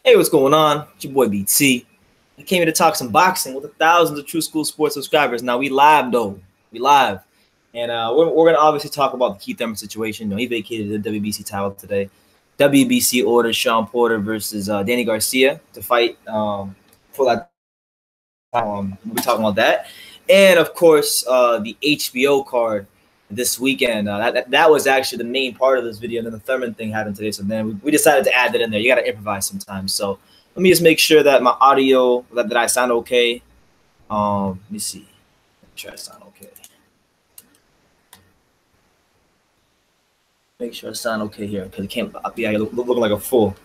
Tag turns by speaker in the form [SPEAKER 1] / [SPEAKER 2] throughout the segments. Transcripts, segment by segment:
[SPEAKER 1] Hey, what's going on? It's your boy BT. I came here to talk some boxing with the thousands of True School Sports subscribers. Now, we live, though. We live. And we're going to obviously talk about the Keith Thurmond situation. You know, he vacated the WBC title today. WBC ordered Shawn Porter versus Danny Garcia to fight for that. We'll be talking about that. And, of course, the HBO card this weekend. That was actually the main part of this video, and then the Thurmond thing happened today. So then we decided to add that in there. You got to improvise sometimes. So let me just make sure that my audio, that I sound okay. Let me see. Make sure I sound okay. Make sure I sound okay here, because it can't be looking like a fool.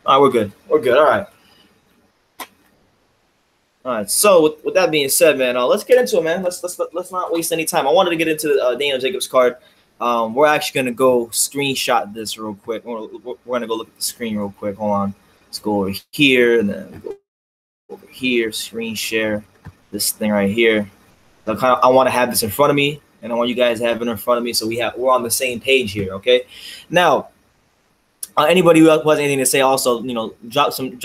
[SPEAKER 1] All right, we're good. We're good. All right. All right. So with that being said, man, let's get into it, man. Let's not waste any time. I wanted to get into the Daniel Jacobs card. We're actually gonna go screenshot this real quick. We're gonna go look at the screen real quick. Hold on. Let's go over here and then go over here. Screen share this thing right here. I want to have this in front of me, and I want you guys to have it in front of me, so we're on the same page here. Okay. Now. Anybody who has anything to say, also, you know, drop something,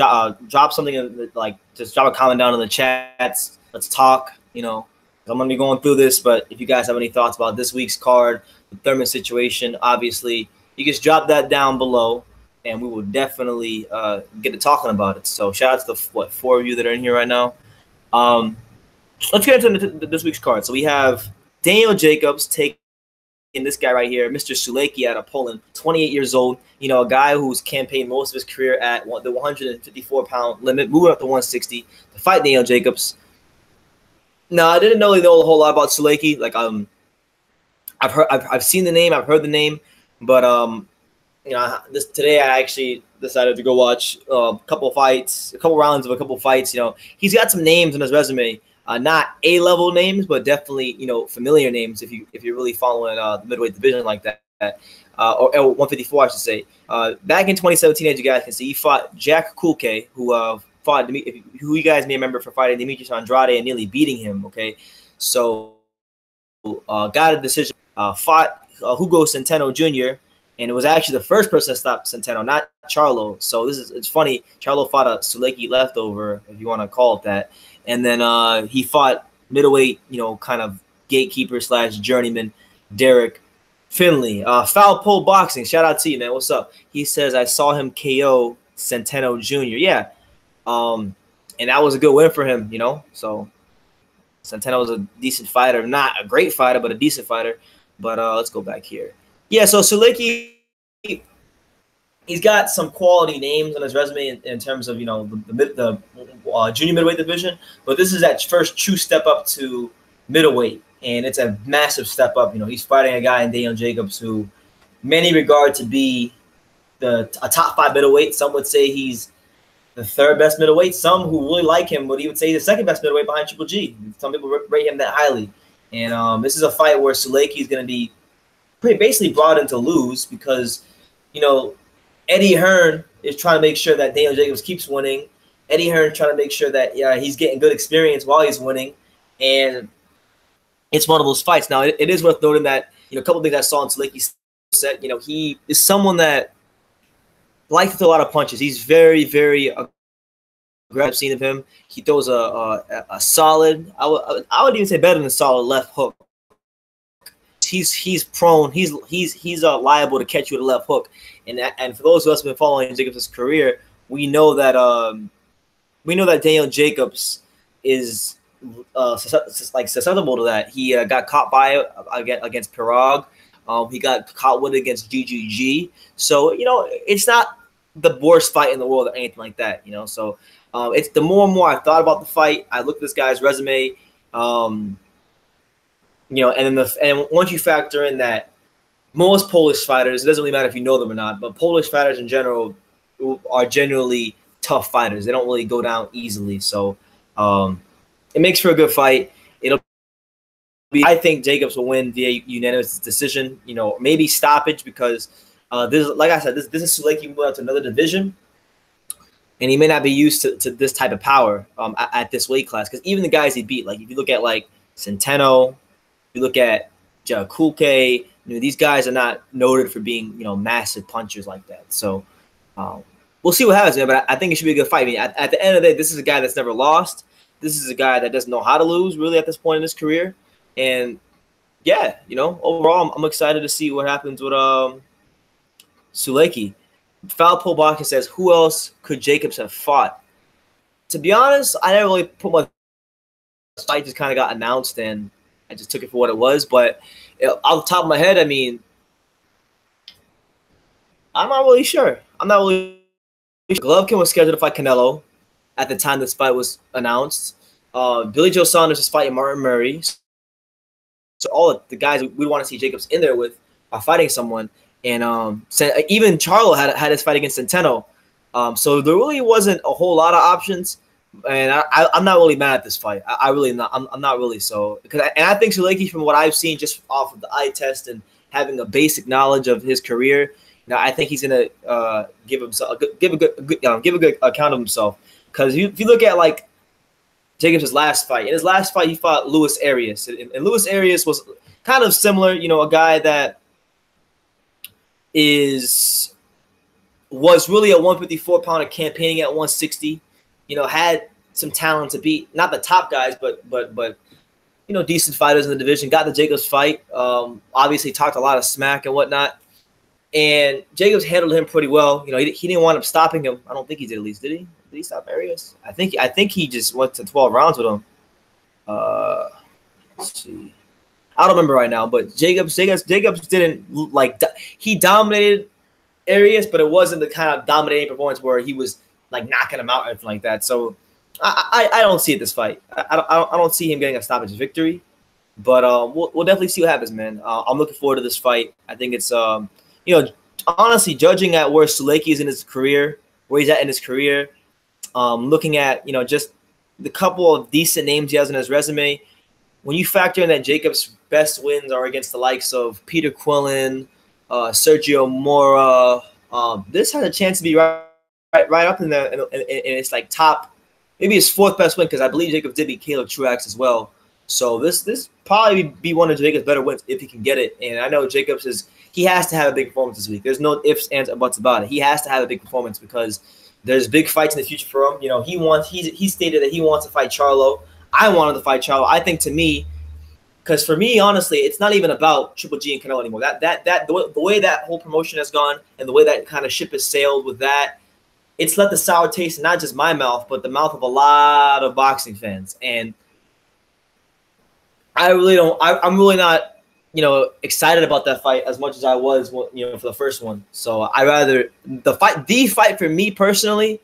[SPEAKER 1] like just drop a comment down in the chats. Let's talk. You know, I'm gonna be going through this, but if you guys have any thoughts about this week's card, the Thurmond situation, obviously, you just drop that down below, and we will definitely get to talking about it. So shout out to the 4 of you that are in here right now. Let's get into this week's card. So we have Daniel Jacobs taking this guy right here, Mr. Sulecki out of Poland, 28 years old. You know, a guy who's campaigned most of his career at the 154-pound limit, moving up to 160 to fight Daniel Jacobs. Now, I didn't really know a whole lot about Sulecki. Like, I've seen the name, I've heard the name, but you know, today I actually decided to go watch a couple rounds of a couple fights. You know, he's got some names on his resume. Not A-level names, but definitely, you know, familiar names if you're really following the middleweight division like that, or 154, I should say. Back in 2017, as you guys can see, he fought Jack Kulke, who you guys may remember for fighting Demetrius Andrade and nearly beating him. Okay, so got a decision. Fought Hugo Centeno Jr., and it was actually the first person to stop Centeno, not Charlo. So it's funny. Charlo fought a Sulecki leftover, if you want to call it that. And then he fought middleweight, you know, kind of gatekeeper / journeyman Derek Finley. Foul Pole Boxing, shout out to you, man. What's up? He says, I saw him KO Centeno Jr. Yeah. And that was a good win for him, you know. So Centeno was a decent fighter. Not a great fighter, but a decent fighter. But let's go back here. Yeah, so Sulecki, he's got some quality names on his resume in terms of, you know, the junior middleweight division, but this is that first true step up to middleweight, and it's a massive step up. You know, he's fighting a guy in Daniel Jacobs who many regard to be a top 5 middleweight. Some would say he's the 3rd best middleweight. Some who really like him would even say he's the 2nd best middleweight behind Triple G. Some people rate him that highly. And this is a fight where Sulecki is going to be basically brought in to lose because, you know, Eddie Hearn is trying to make sure that Daniel Jacobs keeps winning. Eddie Hearn trying to make sure that he's getting good experience while he's winning. And it's one of those fights. Now, it is worth noting that, you know, a couple of things I saw in Sulecki's set, you know, he is someone that likes to throw a lot of punches. He's very, very aggressive. I've seen of him. He throws a solid, I would even say better than a solid left hook. He's prone. He's liable to catch you with a left hook, and for those of us who have been following Jacobs' career, we know that Daniel Jacobs is susceptible to that. He got caught by it against Pirog. He got caught with it against GGG. So, you know, it's not the worst fight in the world or anything like that. You know, so it's the more and more I thought about the fight, I looked at this guy's resume. You know, and once you factor in that most Polish fighters, it doesn't really matter if you know them or not, but Polish fighters in general are generally tough fighters. They don't really go down easily. So it makes for a good fight. I think Jacobs will win via unanimous decision. You know, maybe stoppage because this is, like I said, this is Sulecki moving out to another division. and he may not be used to this type of power at this weight class. Because even the guys he beat, like if you look at like Centeno, you look at Kulke, these guys are not noted for being massive punchers like that. So we'll see what happens, man. But I think it should be a good fight. I mean, at the end of the day, this is a guy that's never lost. This is a guy that doesn't know how to lose really at this point in his career. And yeah, overall, I'm excited to see what happens with Sulecki. Foul Pull Boxing says, who else could Jacobs have fought? To be honest, I never really put my fight, just kind of got announced and I just took it for what it was. But off the top of my head, I mean, I'm not really sure. I'm not really sure. Golovkin was scheduled to fight Canelo at the time this fight was announced. Billy Joe Saunders is fighting Martin Murray. So all of the guys we want to see Jacobs in there with are fighting someone. And even Charlo had his fight against Centeno. So there really wasn't a whole lot of options. And I'm not really mad at this fight. I'm not really so. And I think Sulecki, from what I've seen just off of the eye test and having a basic knowledge of his career, I think he's gonna give a good account of himself. Because if you look at like Jacobs' last fight, in his last fight he fought Luis Arias, and Luis Arias was kind of similar, a guy that was really a 154-pounder campaigning at 160. Had some talent to beat not the top guys, but decent fighters in the division. Got the Jacobs fight. Obviously talked a lot of smack and whatnot. And Jacobs handled him pretty well. He didn't wind up stopping him. I don't think he did, at least. Did he? Did he stop Arias? I think he just went to 12 rounds with him. Let's see. I don't remember right now, but Jacobs didn't he dominated Arias, but it wasn't the kind of dominating performance where he was like knocking him out or anything like that. So I don't see it this fight. I don't see him getting a stoppage victory, but we'll definitely see what happens, man. I'm looking forward to this fight. I think it's honestly, judging at where Sulecki is in his career, where he's at in his career, looking at just the couple of decent names he has in his resume. When you factor in that Jacobs' best wins are against the likes of Peter Quillen, Sergio Mora, this has a chance to be right up in there, and it's like top, maybe his fourth best win, because I believe Jacobs did beat Caleb Truax as well. So this probably be one of Jacobs' better wins if he can get it. And I know Jacobs he has to have a big performance this week. There's no ifs, ands, or buts about it. He has to have a big performance because there's big fights in the future for him. He stated that he wants to fight Charlo. I wanted to fight Charlo. I think because for me, honestly, it's not even about Triple G and Canelo anymore. The way that whole promotion has gone and the way that kind of ship has sailed with that, it's left a sour taste in not just my mouth, but the mouth of a lot of boxing fans. And I'm really not, excited about that fight as much as I was, for the first one. So I rather the fight for me personally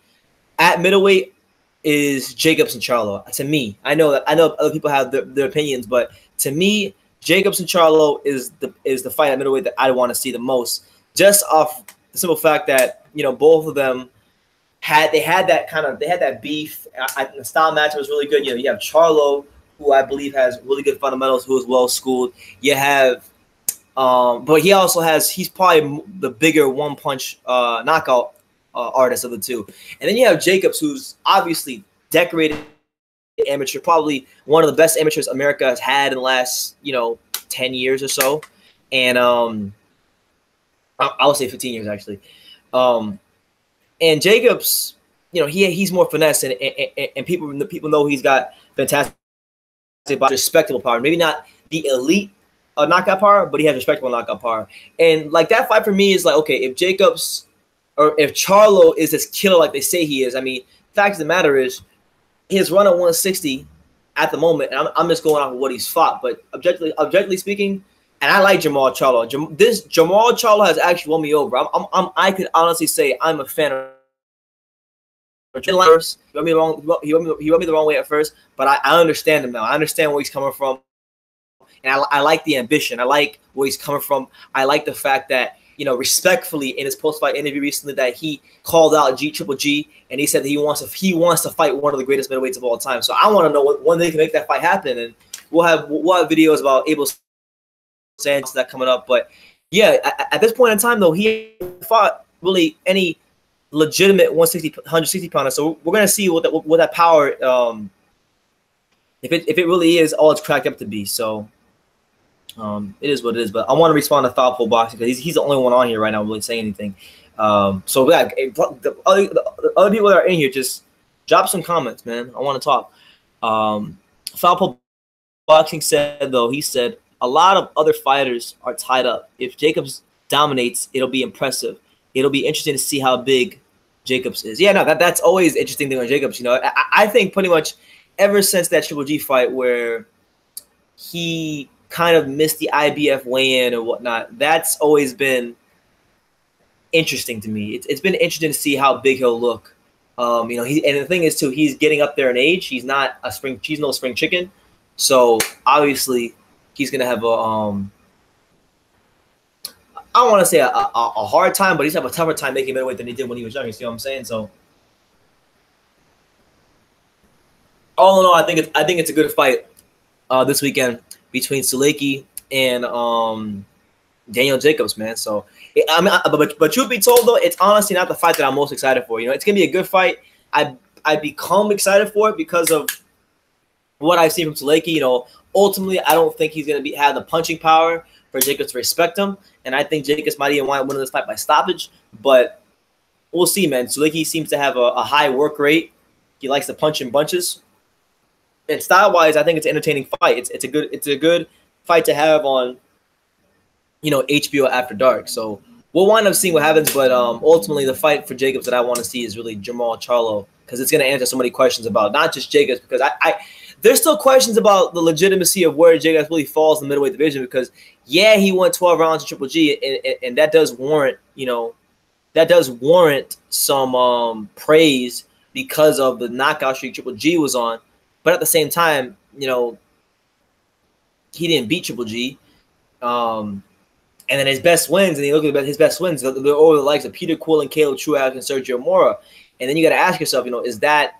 [SPEAKER 1] at middleweight is Jacobs and Charlo. To me, I know other people have their opinions, but to me, Jacobs and Charlo is the fight at middleweight that I want to see the most. Just off the simple fact that both of them had that beef. The style match was really good. You have Charlo, who I believe has really good fundamentals, who is well schooled. You have, but he's probably the bigger one punch knockout artist of the two. And then you have Jacobs, who's obviously decorated amateur, probably one of the best amateurs America has had in the last 10 years or so. And I would say 15 years actually. And Jacobs, he's more finesse, and people know he's got fantastic, respectable power. Maybe not the elite knockout power, but he has respectable knockout power. And like that fight for me is like, okay, if Jacobs or if Charlo is this killer like they say he is, I mean, fact of the matter is his run at 160 at the moment, and I'm just going off of what he's fought, but objectively speaking, and I like Jamal Charlo. Jamal Charlo has actually won me over. I could honestly say I'm a fan of. He rubbed me the wrong way at first, but I understand him now. I understand where he's coming from, and I like the ambition. I like where he's coming from. I like the fact that respectfully in his post-fight interview recently that he called out Triple G, and he said that he wants to fight one of the greatest middleweights of all time. So I want to know when they can make that fight happen, and we'll have videos about Abel Sanchez that coming up. But yeah, at this point in time though, he fought really any legitimate 160 pounder. So we're gonna see what that power, if it really is all it's cracked up to be. So it is what it is. But I want to respond to Thoughtful Boxing because he's the only one on here right now really saying anything. So yeah, the other people that are in here, just drop some comments, man. I want to talk. Thoughtful Boxing said, though, he said a lot of other fighters are tied up. If Jacobs dominates, it'll be impressive. It'll be interesting to see how big Jacobs is. Yeah, no, that's always the interesting thing on Jacobs. You know, I think pretty much ever since that Triple G fight where he kind of missed the IBF weigh-in or whatnot, that's always been interesting to me. It's been interesting to see how big he'll look. You know, and the thing is too, he's getting up there in age. He's no spring chicken. So obviously he's gonna have a I don't want to say a hard time, but he's have a tougher time making middleweight than he did when he was young. You see what I'm saying? So all in all, I think it's a good fight this weekend between Sulecki and Daniel Jacobs, man. So but truth be told, though, it's honestly not the fight that I'm most excited for. You know, it's gonna be a good fight. I become excited for it because of what I've seen from Sulecki. You know, ultimately, I don't think he's gonna have the punching power for Jacobs to respect him, and I think Jacobs might even wind up winning this fight by stoppage. But we'll see, man. Sulecki seems to have a high work rate. He likes to punch in bunches. And style-wise, I think it's an entertaining fight. It's a good fight to have on, you know, HBO after dark. So we'll wind up seeing what happens. But ultimately, the fight for Jacobs that I want to see is really Jermall Charlo, because it's going to answer so many questions about not just Jacobs, because there's still questions about the legitimacy of where Jacobs really falls in the middleweight division. Because yeah, he won 12 rounds in Triple G, and that does warrant, you know, some praise because of the knockout streak Triple G was on. But at the same time, you know, he didn't beat Triple G. And then his best wins, and you look at his best wins, they're over the likes of Peter Quillen, Caleb Truax, and Sergio Mora. And then you got to ask yourself, you know, is that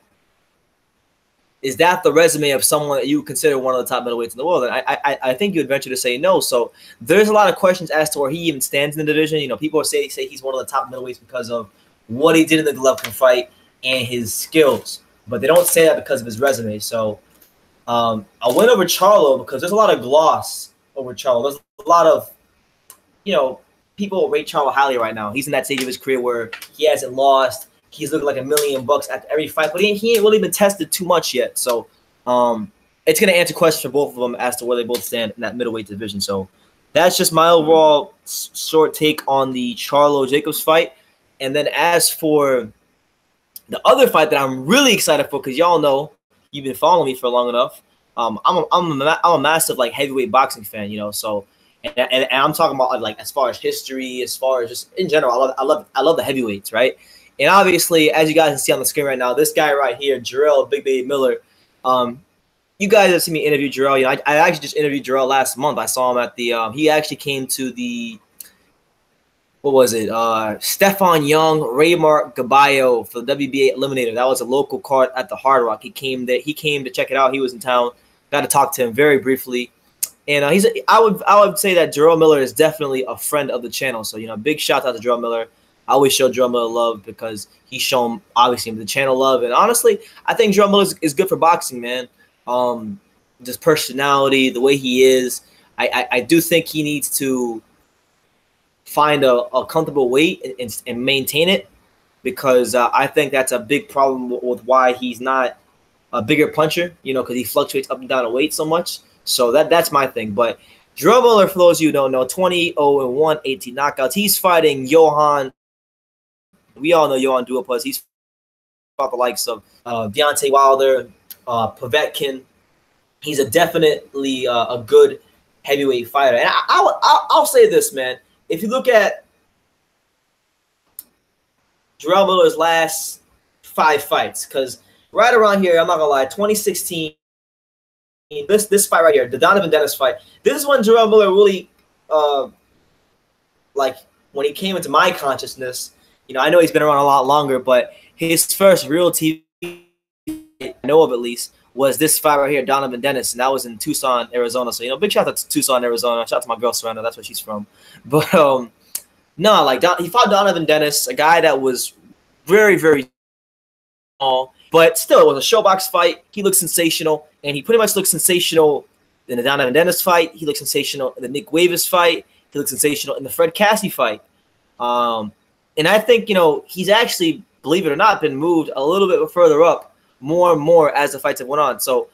[SPEAKER 1] the resume of someone that you would consider one of the top middleweights in the world? And I think you would venture to say no. So there's a lot of questions as to where he even stands in the division. You know, people say he's one of the top middleweights because of what he did in the Golovkin fight and his skills. But they don't say that because of his resume. So I went over Charlo because there's a lot of gloss over Charlo. There's a lot of, you know, people rate Charlo highly right now. He's in that stage of his career where he hasn't lost. He's looking like $1 million after every fight, but he ain't really been tested too much yet. So it's going to answer questions for both of them as to where they both stand in that middleweight division. So that's just my overall short take on the Charlo-Jacobs fight. And then as for the other fight that I'm really excited for, because y'all know you've been following me for long enough. I'm a massive like heavyweight boxing fan, you know. So and I'm talking about like as far as history, as far as just in general. I love the heavyweights, right? And obviously, as you guys can see on the screen right now, this guy right here, Jarrell Big Baby Miller. You guys have seen me interview Jarrell. You know, I actually just interviewed Jarrell last month. I saw him at the. He actually came to the. What was it? Stefan Young, Raymar Gaballo for the WBA Eliminator. That was a local card at the Hard Rock. He came to check it out. He was in town. Got to talk to him very briefly. And I would say that Jarrell Miller is definitely a friend of the channel. So, you know, big shout out to Jarrell Miller. I always show Jarrell Miller love because he's shown, obviously, the channel love. And honestly, I think Jarrell Miller is good for boxing, man. Just personality, the way he is. I do think he needs to find a comfortable weight and maintain it, because I think that's a big problem with why he's not a bigger puncher, you know, because he fluctuates up and down in weight so much. So that's my thing. But Jarrell Miller, for those of you who don't know, 20-0-1, 18 knockouts. He's fighting Johan. We all know Johan Duhaupas. He's fought the likes of Deontay Wilder, Povetkin. He's definitely a good heavyweight fighter. And I'll say this, man. If you look at Jarrell Miller's last 5 fights, because right around here, I'm not gonna lie, 2016, this fight right here, the Donovan Dennis fight, this is when Jarrell Miller really, like when he came into my consciousness. You know, I know he's been around a lot longer, but his first real TV I know of, at least, was this fight right here, Donovan Dennis, and that was in Tucson, Arizona. So, you know, big shout out to Tucson, Arizona. Shout out to my girl Serena, that's where she's from. But no, like he fought Donovan Dennis, a guy that was very, very small. But still, it was a showbox fight. He looked sensational, and he pretty much looked sensational in the Donovan Dennis fight. He looked sensational in the Nick Wavis fight. He looked sensational in the Fred Cassie fight. And I think, he's actually, believe it or not, been moved a little bit further up more and more as the fights have went on. So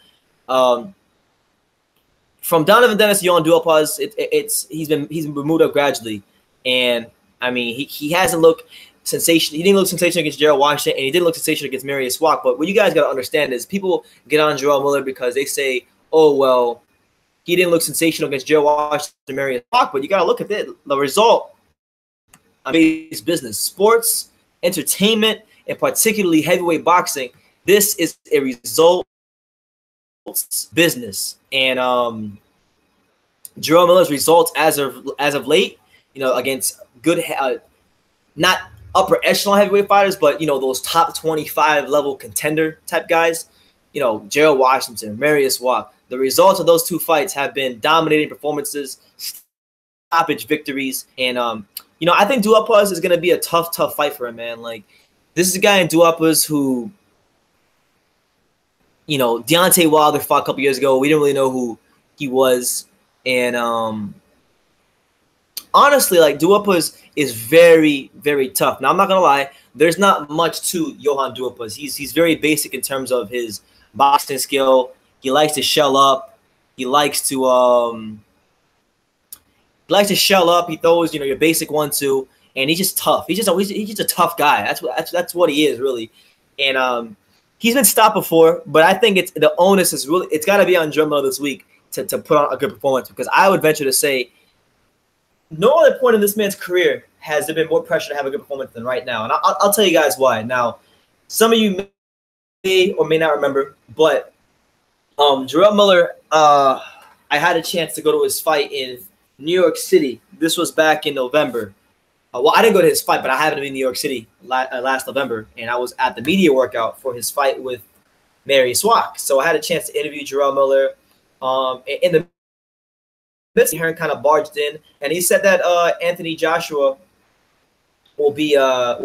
[SPEAKER 1] from Donovan Dennis to Johan Duhaupas, he's been moved up gradually. And, I mean, he hasn't looked sensational. He didn't look sensational against Jarrell Washington, and he didn't look sensational against Marius Wack. But what you guys got to understand is people get on Jarrell Miller because they say, oh, well, he didn't look sensational against Jarrell Washington and Marius Wack. But you got to look at the result. I mean, it's business, sports, entertainment, and particularly heavyweight boxing. This is a result business. And Jarrell Miller's results as of late, against good, not upper echelon heavyweight fighters, but those top 25 level contender type guys, Jarrell Washington, Marius Wack. The results of those two fights have been dominating performances, stoppage victories, and I think Duhaupas is going to be a tough fight for him, man. Like, this is a guy in Duhaupas who, Deontay Wilder fought a couple years ago. We didn't really know who he was, and honestly, like, Duhaupas is very, very tough. Now, I'm not gonna lie, there's not much to Johan Duhaupas. He's very basic in terms of his boxing skill. He likes to shell up. He likes to shell up. He throws, your basic 1-2, and he's just tough. He's just a tough guy. That's what he is, really. And he's been stopped before, but I think the onus is really, it's got to be on Jarrell Miller this week to put on a good performance, because I would venture to say no other point in this man's career has there been more pressure to have a good performance than right now. And I'll tell you guys why. Now, some of you may or may not remember, but Jarrell Miller, I had a chance to go to his fight in New York City. This was back in November. Well, I didn't go to his fight, but I happened to be in New York City last November, and I was at the media workout for his fight with Marius Wack. So I had a chance to interview Jarrell Miller. In the Eddie Hearn kind of barged in, and he said that Anthony Joshua will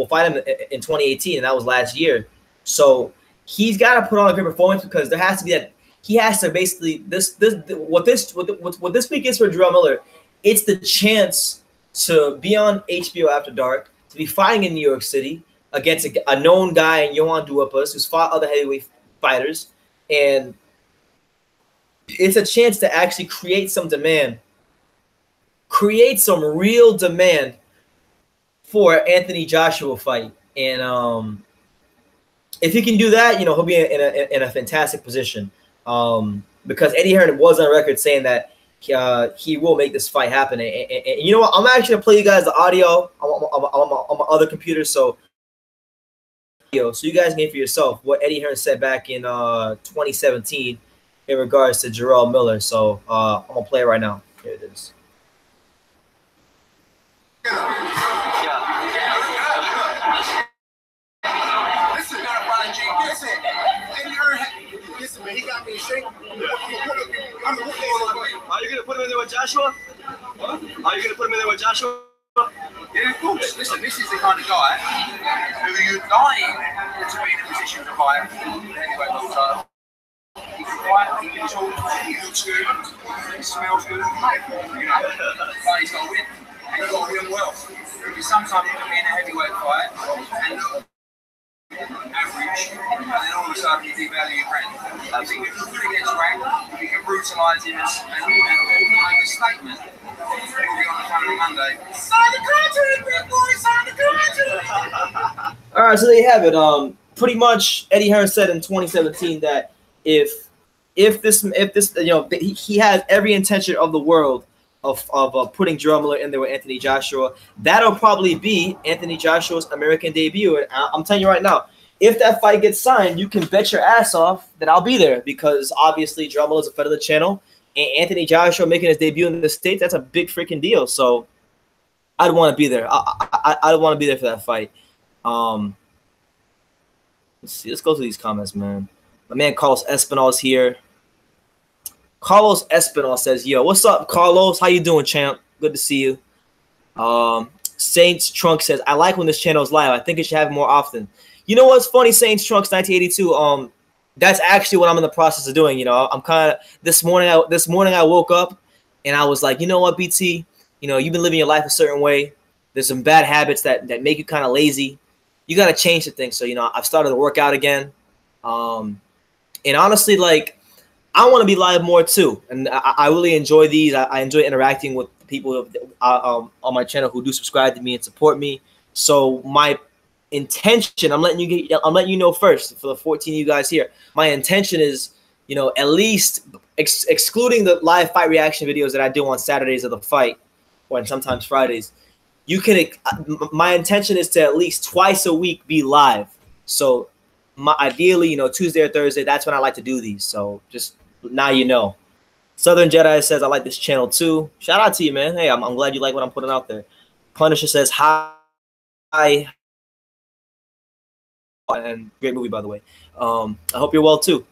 [SPEAKER 1] fight him in 2018, and that was last year. So he's got to put on a good performance, because there has to be that. He has to basically what this week is for Jarrell Miller. It's the chance to be on HBO After Dark, to be fighting in New York City against a known guy in Johan Duhaupas, who's fought other heavyweight fighters, and it's a chance to actually create some demand, create some real demand for Anthony Joshua fight. And if he can do that, he'll be in a fantastic position. Because Eddie Hearn was on record saying that he will make this fight happen. And you know what? I'm actually gonna play you guys the audio on my other computer, so you guys can hear for yourself what Eddie Hearn said back in 2017 in regards to Jarrell Miller. So I'm gonna play it right now. Here it is.
[SPEAKER 2] Listen, man, he got me in shape. Are you
[SPEAKER 3] gonna put him in there with Joshua? What? Are you gonna put him in there with Joshua?
[SPEAKER 2] Yeah, of course. Listen, this is the kind of guy who you're dying to be in a position to fight. Anyway, he can fight, he can talk, he looks good, he smells good, but he's got to win. And he's got to win well. Because sometimes you can be in a heavyweight fight and look average, and then all of a sudden you devalue your friend. I think if you're good against rank, you can brutalise him and make a statement. We'll be on the following Monday. Sign the contract, big boy! Sign the contract!
[SPEAKER 1] All right, so there you have it. Pretty much, Eddie Hearn said in 2017 that if this he has every intention of the world of putting Jarrell Miller in there with Anthony Joshua. That'll probably be Anthony Joshua's American debut. And I'm telling you right now, if that fight gets signed, you can bet your ass off that I'll be there, because obviously Jarrell Miller is a friend of the channel, and Anthony Joshua making his debut in the States, that's a big freaking deal. So I'd want to be there. I'd want to be there for that fight. Let's see. Let's go through these comments, man. My man Carlos Espinal is here. Carlos Espinal says, yo, what's up, Carlos? How you doing, champ? Good to see you. Saints Trunk says, I like when this channel is live. I think it should have it more often. You know what's funny, Saints Trunks 1982? That's actually what I'm in the process of doing. You know, I'm kind of this morning I woke up and I was like, you know what, BT, you know, you've been living your life a certain way. There's some bad habits that make you kind of lazy. You got to change the thing. So, you know, I've started to work out again. And honestly, like, I want to be live more too. And I really enjoy these. I enjoy interacting with people on my channel who do subscribe to me and support me. So my intention, I'm letting you know first for the 14 of you guys here. My intention is, you know, at least excluding the live fight reaction videos that I do on Saturdays of the fight, or sometimes Fridays. My intention is to at least twice a week be live. So ideally, you know, Tuesday or Thursday, that's when I like to do these. So just now you know. Southern Jedi says, I like this channel too. Shout out to you, man. Hey, I'm glad you like what I'm putting out there. Punisher says, hi. And great movie, by the way. I hope you're well too.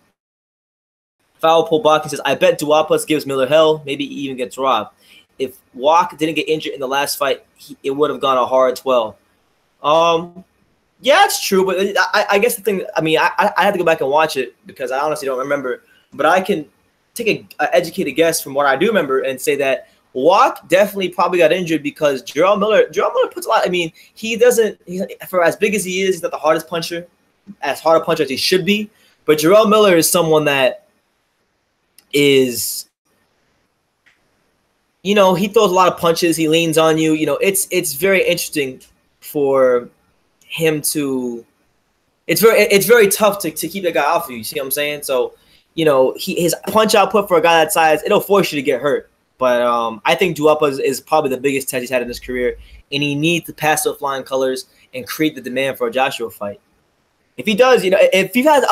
[SPEAKER 1] Foul Pull Boxing says, I bet Duapas gives Miller hell. Maybe he even gets robbed. If Walk didn't get injured in the last fight, it would have gone a hard 12. Yeah, it's true, but I guess the thing, I mean, I have to go back and watch it because I honestly don't remember. But I can take an educated guess from what I do remember and say that Walk definitely probably got injured because Jarrell Miller puts a lot. I mean, for as big as he is, he's not the hardest puncher, as hard a puncher as he should be. But Jarrell Miller is someone that is, you know, he throws a lot of punches. He leans on you. You know, it's very interesting for him to. It's very tough to keep that guy off of you. You see what I'm saying? So, you know, his punch output for a guy that size, it'll force you to get hurt. But I think Duapa is probably the biggest test he's had in his career, and he needs to pass with flying colors and create the demand for a Joshua fight. If he does, you know, I'm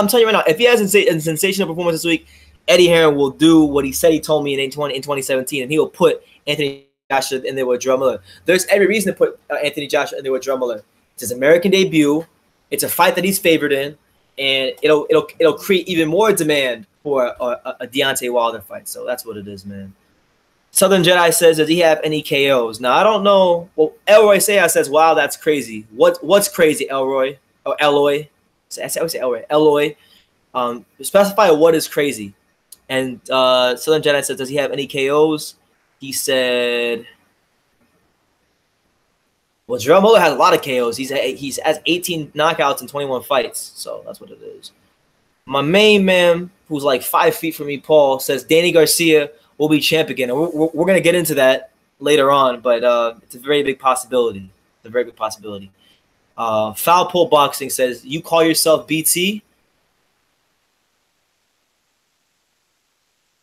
[SPEAKER 1] telling you right now, if he has a sensational performance this week, Eddie Hearn will do what he said he told me in 2017, and he will put Anthony Joshua in there with Jarrell Miller. There's every reason to put Anthony Joshua in there with Jarrell Miller. It's his American debut. It's a fight that he's favored in, and it'll create even more demand for a Deontay Wilder fight. So that's what it is, man. Southern Jedi says, does he have any KOs? Now, I don't know. Well, Elroy Sayas says, wow, that's crazy. What's crazy, Elroy? Or Eloy? I always say Elroy. Eloy. Specify what is crazy. And Southern Jedi says, does he have any KOs? He said, well, Jarrell Miller has a lot of KOs. He has 18 knockouts in 21 fights. So that's what it is. My main man, who's like 5 feet from me, Paul, says Danny Garcia will be champ again. And we're going to get into that later on, but it's a very big possibility. It's a very big possibility. Foul Pull Boxing says, you call yourself BT?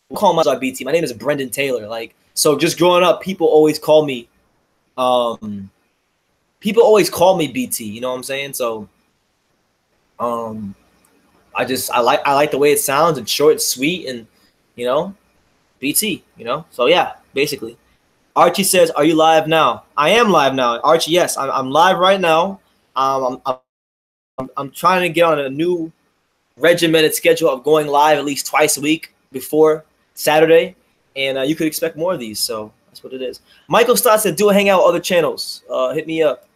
[SPEAKER 1] We'll call myself BT. My name is Brendan Taylor. Like, so just growing up, people always call me BT, you know what I'm saying? So I like the way it sounds. It's short and sweet, and you know, BT, you know. So yeah, basically. Archie says, are you live now? I am live now. Archie, yes, I'm live right now. I'm trying to get on a new regimented schedule of going live at least twice a week before Saturday, and you could expect more of these. So that's what it is. Michael Stott said, do a hangout with other channels. Hit me up.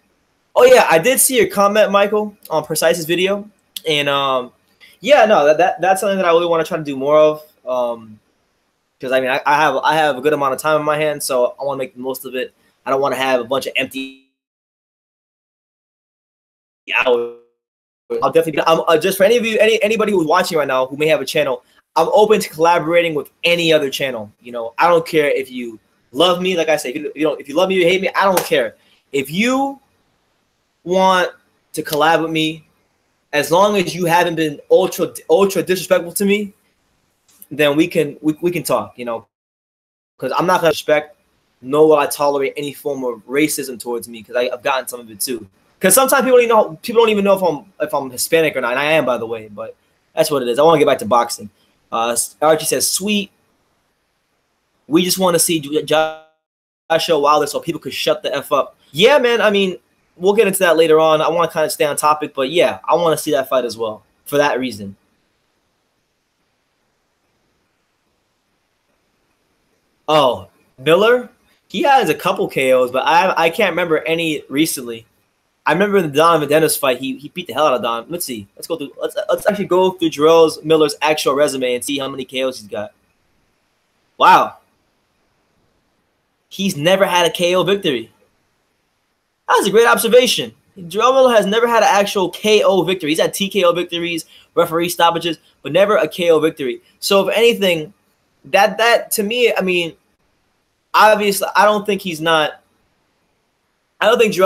[SPEAKER 1] Oh yeah, I did see your comment, Michael, on Precise's video, and yeah, no, that's something that I really want to try to do more of. Because I mean, I have a good amount of time in my hands, so I want to make the most of it. I don't want to have a bunch of empty hours. I'll definitely just for anybody who's watching right now who may have a channel, I'm open to collaborating with any other channel. You know, I don't care if you love me, like I say, if you love me, you hate me, I don't care. If you want to collab with me, as long as you haven't been ultra disrespectful to me, then we can talk, you know, because I'm not gonna respect, nor will I tolerate any form of racism towards me, because I've gotten some of it too. Because sometimes people don't even know if I'm Hispanic or not, and I am, by the way. But that's what it is. I want to get back to boxing. Archie says, sweet. We just want to see Joshua Wilder so people could shut the F up. Yeah, man. I mean, we'll get into that later on. I want to kind of stay on topic, but yeah, I want to see that fight as well for that reason. Oh, Miller? He has a couple KOs, but I can't remember any recently. I remember in the Donovan Dennis fight, he beat the hell out of Don. Let's see. Let's actually go through Jarrell Miller's actual resume and see how many KOs he's got. Wow. He's never had a KO victory. That was a great observation. Jarrell Miller has never had an actual KO victory. He's had TKO victories, referee stoppages, but never a KO victory. So if anything, that to me, I mean, obviously, I don't think Jarrell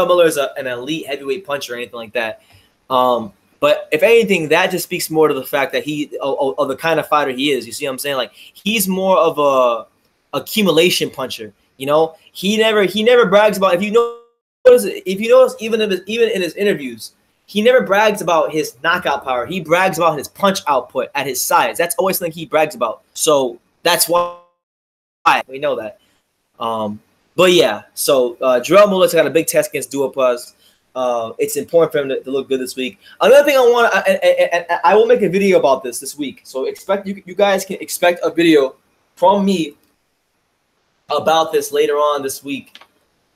[SPEAKER 1] Miller is an elite heavyweight puncher or anything like that. But if anything, that just speaks more to the fact that of the kind of fighter he is. You see what I'm saying? Like, he's more of a accumulation puncher. You know, he never brags about. If you notice, even in his interviews, he never brags about his knockout power. He brags about his punch output at his size. That's always something he brags about. So that's why we know that. But yeah, so Jarrell Miller's got a big test against Duhaupas. It's important for him to look good this week. Another thing I will make a video about this week. So you guys can expect a video from me about this later on this week.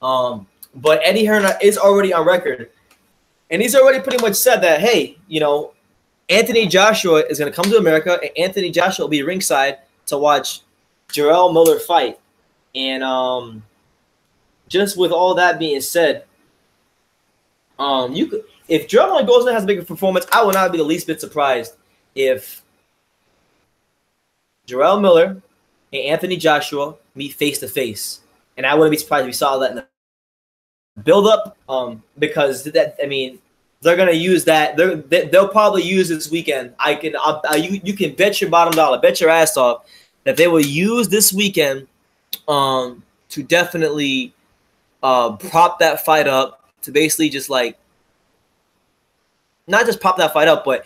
[SPEAKER 1] But Eddie Hearn is already on record, and he's already pretty much said that, hey, you know, Anthony Joshua is going to come to America, and Anthony Joshua will be ringside to watch Jarrell Miller fight. And just with all that being said, if Jarrell Miller goes in and has a bigger performance, I will not be the least bit surprised if Jarrell Miller and Anthony Joshua meet face to face, and I wouldn't be surprised if we saw that in the build up. Because they're gonna use that. They'll probably use this weekend. You can bet your bottom dollar, bet your ass off that they will use this weekend to definitely prop that fight up, to basically just like not just prop that fight up, but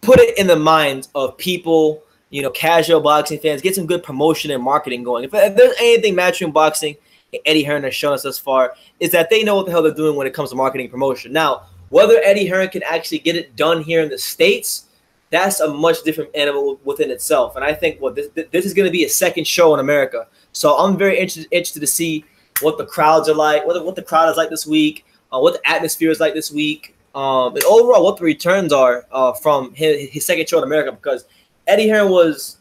[SPEAKER 1] put it in the minds of people, you know, casual boxing fans, get some good promotion and marketing going. If there's anything Matchroom Boxing and Eddie Hearn has shown us thus far, is that they know what the hell they're doing when it comes to marketing and promotion. Now, whether Eddie Hearn can actually get it done here in the States, that's a much different animal within itself. And I think this is going to be a second show in America. So I'm very interested to see what the crowds are like, what the crowd is like this week, what the atmosphere is like this week, and overall what the returns are from his second show in America. Because Eddie Hearn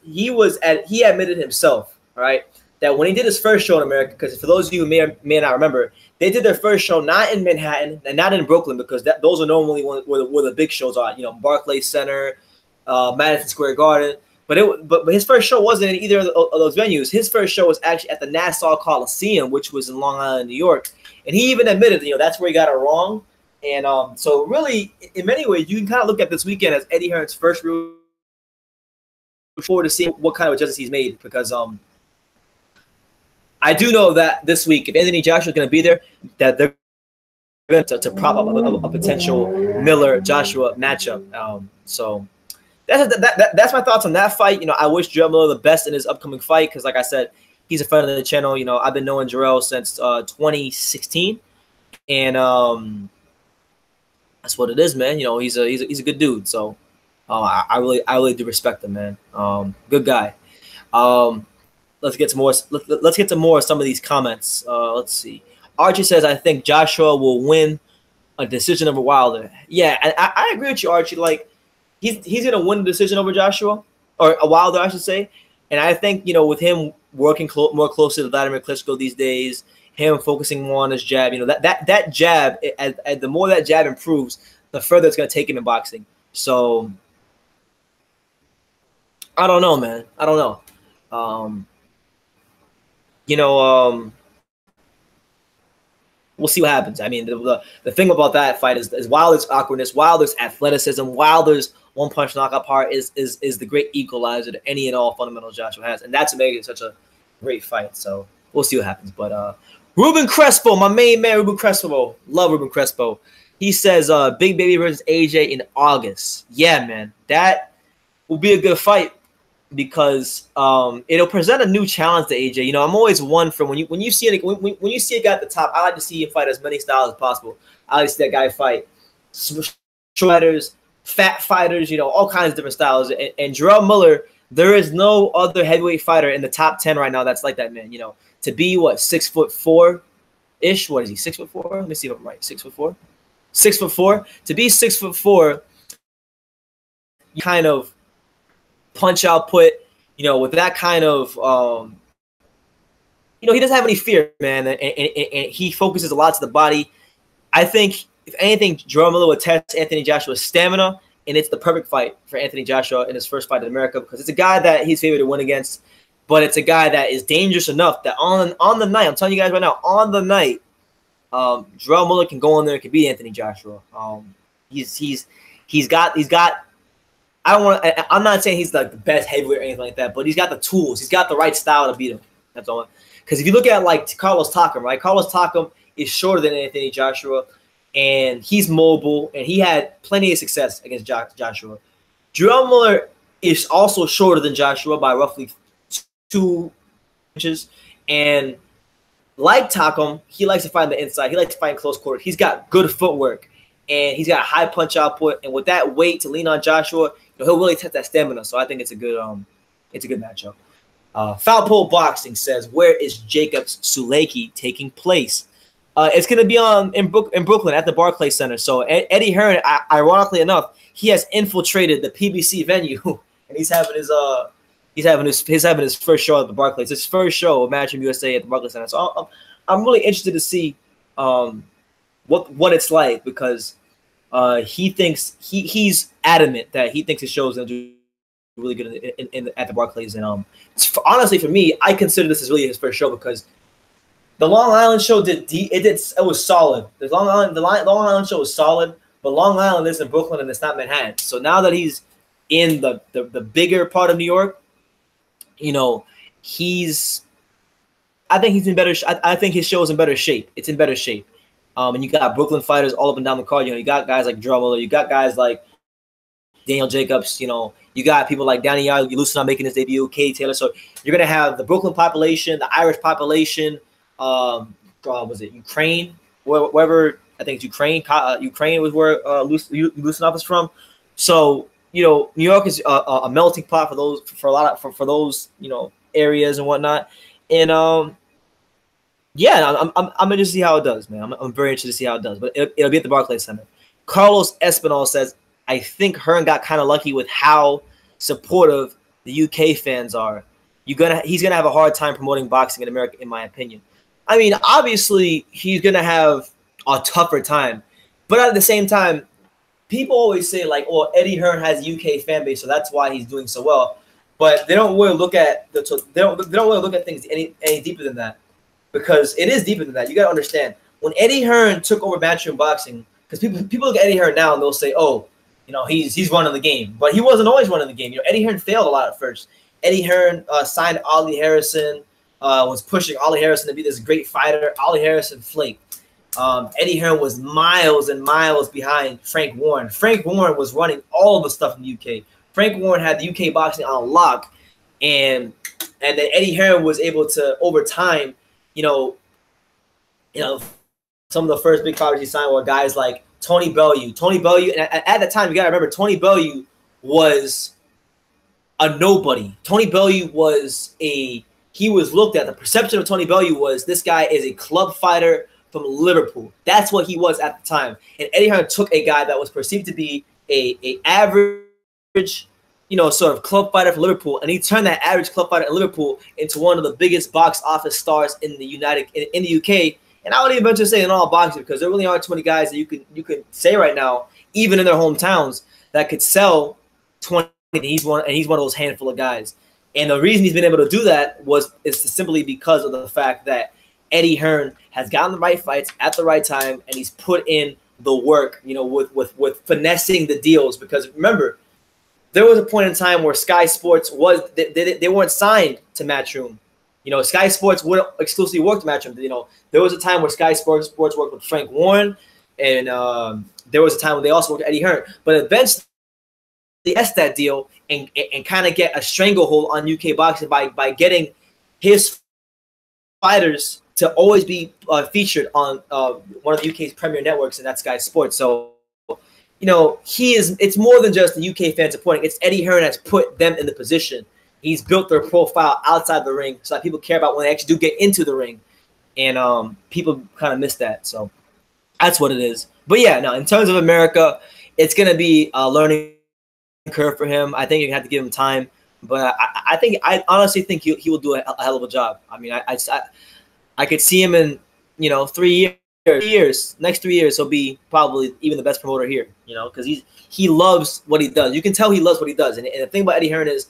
[SPEAKER 1] he admitted himself, all right, that when he did his first show in America, because for those of you who may not remember, they did their first show not in Manhattan and not in Brooklyn, because those are normally where the big shows are, you know, Barclays Center, Madison Square Garden. But his first show wasn't in either of those venues. His first show was actually at the Nassau Coliseum, which was in Long Island, New York. And he even admitted, you know, that's where he got it wrong. And so really, in many ways, you can kind of look at this weekend as Eddie Hearn's first real forward to see what kind of adjustments he's made. Because I do know that this week, if Anthony Joshua is going to be there, that they're going to prop up a potential Miller-Joshua matchup. So that's my thoughts on that fight. You know, I wish Jarrell Miller the best in his upcoming fight because, like I said, he's a friend of the channel. You know, I've been knowing Jarrell since 2016, and that's what it is, man. You know, he's a good dude. So I really do respect him, man. Good guy. Let's get to more. Let's get to more of some of these comments. Let's see. Archie says, "I think Joshua will win a decision over Wilder." Yeah, and I agree with you, Archie. Like, he's gonna win the decision over Joshua, or a Wilder, I should say. And I think, you know, with him working more closely to Vladimir Klitschko these days, him focusing more on his jab, you know, that jab, the more that jab improves, the further it's gonna take him in boxing. So I don't know, man. I don't know. You know, we'll see what happens. I mean, the thing about that fight is Wilder's awkwardness, Wilder's athleticism, Wilder's one-punch knockout power is the great equalizer to any and all fundamentals Joshua has, and that's what makes it such a great fight. So we'll see what happens. But Ruben Crespo, my main man, Ruben Crespo, love Ruben Crespo. He says Big Baby versus AJ in August. Yeah, man, that will be a good fight because it'll present a new challenge to AJ. You know, I'm always one from when you see a guy at the top, I like to see him fight as many styles as possible. I like to see that guy fight shredders, fat fighters, you know, all kinds of different styles. And Jarrell Miller There is no other heavyweight fighter in the top 10 right now that's like that, man. You know, to be what, 6'4"-ish? What is he? 6'4"? Let me see if I'm right. 6'4"? 6'4". To be 6'4", you kind of punch output, you know, with that kind of you know, he doesn't have any fear, man, and he focuses a lot to the body. I think, if anything, Jarrell Miller would test Anthony Joshua's stamina, and it's the perfect fight for Anthony Joshua in his first fight in America because it's a guy that he's favored to win against, but it's a guy that is dangerous enough that on the night, I'm telling you guys right now, on the night, Jarrell Miller can go in there and can beat Anthony Joshua. He's got. I'm not saying he's like the best heavyweight or anything like that, but he's got the tools. He's got the right style to beat him. That's all. Because if you look at like Carlos Takam, right? Carlos Takam is shorter than Anthony Joshua, and he's mobile, and he had plenty of success against Joshua. Jarrell Miller is also shorter than Joshua by roughly 2 inches, and like Takam, he likes to fight on the inside. He likes to fight in close quarters. He's got good footwork, and he's got high punch output, and with that weight to lean on Joshua, you know, he'll really test that stamina. So I think it's a good matchup. Foul Pole Boxing says, where is Jacobs Sulecki taking place? It's going to be in Brooklyn at the Barclays Center. So Eddie Hearn, ironically enough, he has infiltrated the PBC venue, and he's having his first show at the Barclays. His first show of Matchroom USA at the Barclays Center. So I'm really interested to see what it's like, because he thinks he's adamant that he thinks his show is going to do really good at the Barclays. And honestly, for me, I consider this as really his first show, because the Long Island show it was solid. The Long Island show was solid, but Long Island is in Brooklyn and it's not Manhattan. So now that he's in the bigger part of New York, you know, I think he's in better. I think his show is in better shape. It's in better shape. And you got Brooklyn fighters all up and down the card. You know, you got guys like Jarrell Miller. You got guys like Daniel Jacobs. You know, you got people like Danny Lucina making his debut, Katie Taylor. So you're gonna have the Brooklyn population, the Irish population. Was it Ukraine? Wherever, I think it's Ukraine. Ukraine was where Lucinov is from. So you know, New York is a melting pot for those you know, areas and whatnot. And yeah, I'm gonna just see how it does, man. I'm very interested to see how it does, but it'll be at the Barclays Center. Carlos Espinal says, I think Hearn got kind of lucky with how supportive the UK fans are. He's gonna have a hard time promoting boxing in America, in my opinion. I mean, obviously he's gonna have a tougher time, but at the same time, people always say like, "Oh, Eddie Hearn has a UK fan base, so that's why he's doing so well." But they don't really look at they don't really look at things any deeper than that, because it is deeper than that. You got to understand, when Eddie Hearn took over Matchroom Boxing, because people look at Eddie Hearn now and they'll say, "Oh, you know, he's running the game," but he wasn't always running the game. You know, Eddie Hearn failed a lot at first. Eddie Hearn signed Ollie Harrison, was pushing Ollie Harrison to be this great fighter. Ollie Harrison flaked. Eddie Hearn was miles and miles behind Frank Warren. Frank Warren was running all the stuff in the UK. Frank Warren had the UK boxing on lock, and then Eddie Hearn was able to, over time, you know, some of the first big fighters he signed were guys like Tony Bellew. Tony Bellew, and at the time, you got to remember, Tony Bellew was a nobody. Tony Bellew he was looked at. The perception of Tony Bellew was, this guy is a club fighter from Liverpool. That's what he was at the time. And Eddie Hearn took a guy that was perceived to be a average, you know, sort of club fighter from Liverpool, and he turned that average club fighter in Liverpool into one of the biggest box office stars in the UK. And I would even venture to say in all boxing, because there really aren't too many guys that you could say right now, even in their hometowns, that could sell 20. And he's one of those handful of guys. And the reason he's been able to do that is simply because of the fact that Eddie Hearn has gotten the right fights at the right time, and he's put in the work, you know, with finessing the deals. Because remember, there was a point in time where Sky Sports they weren't signed to Matchroom. You know, Sky Sports would exclusively work to Matchroom. You know, there was a time where Sky Sports worked with Frank Warren, and there was a time when they also worked with Eddie Hearn. But eventually, they S that deal and kind of get a stranglehold on UK boxing by getting his fighters to always be featured on one of the UK's premier networks, and that's Sky Sports. So, you know, it's more than just the UK fans supporting. It's Eddie Hearn that's put them in the position. he's built their profile outside the ring so that people care about when they actually do get into the ring. And people kind of miss that. So that's what it is. But yeah, no, in terms of America, it's going to be a learning curve for him. I think you have to give him time. But I honestly think he will do a hell of a job. I mean, I could see him in, 3 years. Next 3 years, he'll be probably even the best promoter here, because he loves what he does. You can tell he loves what he does. And the thing about Eddie Hearn is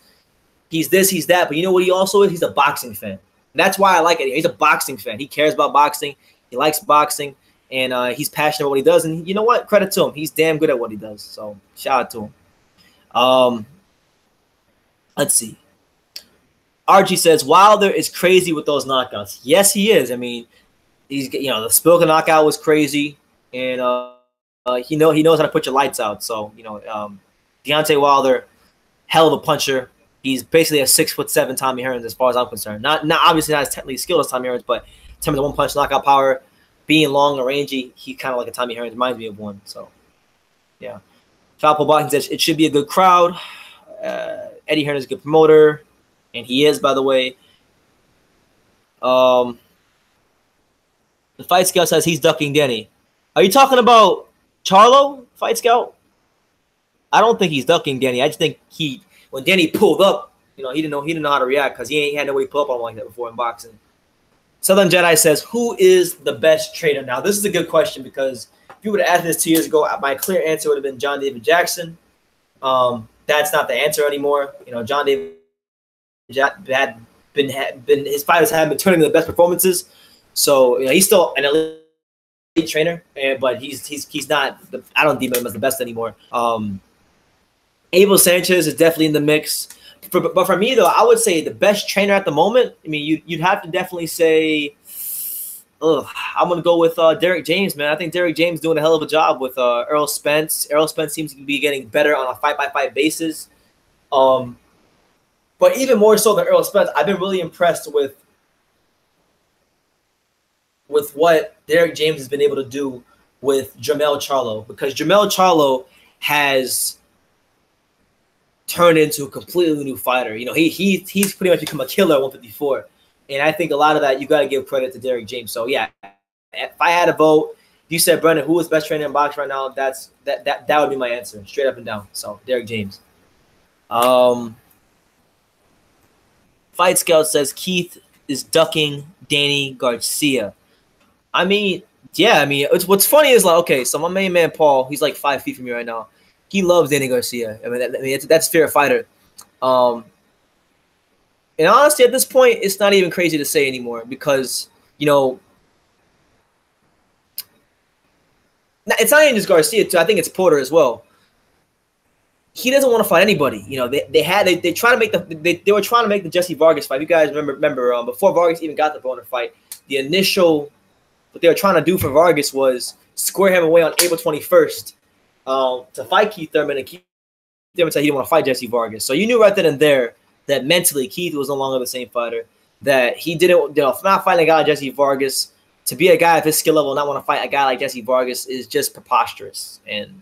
[SPEAKER 1] he's this, he's that. But you know what he also is? He's a boxing fan. And that's why I like Eddie. He's a boxing fan. He cares about boxing. He likes boxing. And he's passionate about what he does. And you know what? Credit to him. He's damn good at what he does. So shout out to him. Let's see. Archie says, Wilder is crazy with those knockouts. Yes, he is. I mean, he's the Spilka knockout was crazy. And he knows how to put your lights out. So, Deontay Wilder, hell of a puncher. He's basically a 6'7" Tommy Hearns as far as I'm concerned. Not obviously not as technically skilled as Tommy Hearns, but in terms of one-punch knockout power, being long and rangy, he's kind of like a Tommy Hearns. Reminds me of one. So, yeah. Falpo Boxing says it should be a good crowd. Eddie Hearn is a good promoter, and he is, by the way. The Fight Scout says he's ducking Denny. Are you talking about Charlo, Fight Scout? I don't think he's ducking Denny. I just think when Denny pulled up, he didn't know how to react because he had nobody pull up on him like that before in boxing. Southern Jedi says, who is the best trainer? Now, this is a good question because if you would have asked this 2 years ago, my clear answer would have been John David Jackson. That's not the answer anymore. John David had been his fighters haven't been turning the best performances. So he's still an elite trainer, but he's not. I don't deem him as the best anymore. Abel Sanchez is definitely in the mix. But for me, though, I would say the best trainer at the moment, I mean, you'd have to definitely say, I'm going to go with Derek James, man. I think Derek James doing a hell of a job with Errol Spence. Errol Spence seems to be getting better on a fight-by-fight basis. But even more so than Errol Spence, I've been really impressed with what Derek James has been able to do with Jermell Charlo, because Jermell Charlo has turned into a completely new fighter. He's pretty much become a killer at 154. And I think a lot of that, you got to give credit to Derek James. So, yeah, if I had a vote, you said, Brendan, who is best trainer in boxing right now? That would be my answer, straight up and down. So, Derek James. Fight Scout says Keith is ducking Danny Garcia. I mean, yeah, what's funny is, like, okay, so my main man, Paul, he's like 5 feet from me right now. He loves Danny Garcia. I mean, that's a fair fighter. And honestly, at this point, it's not even crazy to say anymore because, it's not even just Garcia, too. I think it's Porter as well. He doesn't want to fight anybody. They were trying to make the Jesse Vargas fight. You guys remember before Vargas even got the Broner fight, what they were trying to do for Vargas was square him away on April 21st to fight Keith Thurman, and Keith Thurman said he didn't want to fight Jesse Vargas. So you knew right then and there that mentally Keith was no longer the same fighter, that he didn't, not fighting a guy like Jesse Vargas, to be a guy of his skill level, not want to fight a guy like Jesse Vargas is just preposterous. And,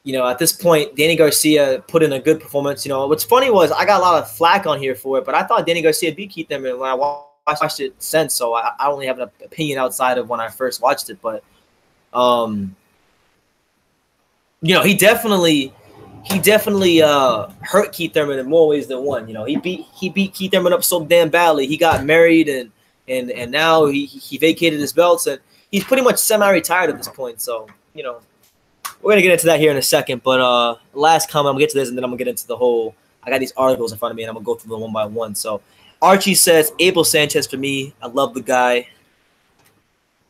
[SPEAKER 1] at this point, Danny Garcia put in a good performance. What's funny was I got a lot of flack on here for it, but I thought Danny Garcia beat Keith Thurman when I watched it since, so I only have an opinion outside of when I first watched it. But, he definitely hurt Keith Thurman in more ways than one. He beat Keith Thurman up so damn badly. He got married and now he vacated his belts, and he's pretty much semi-retired at this point. So, we're gonna get into that here in a second. But last comment, I'm gonna get to this, and then I'm gonna get into the whole. I got these articles in front of me, and I'm gonna go through them one by one. So, Archie says Abel Sanchez for me. I love the guy.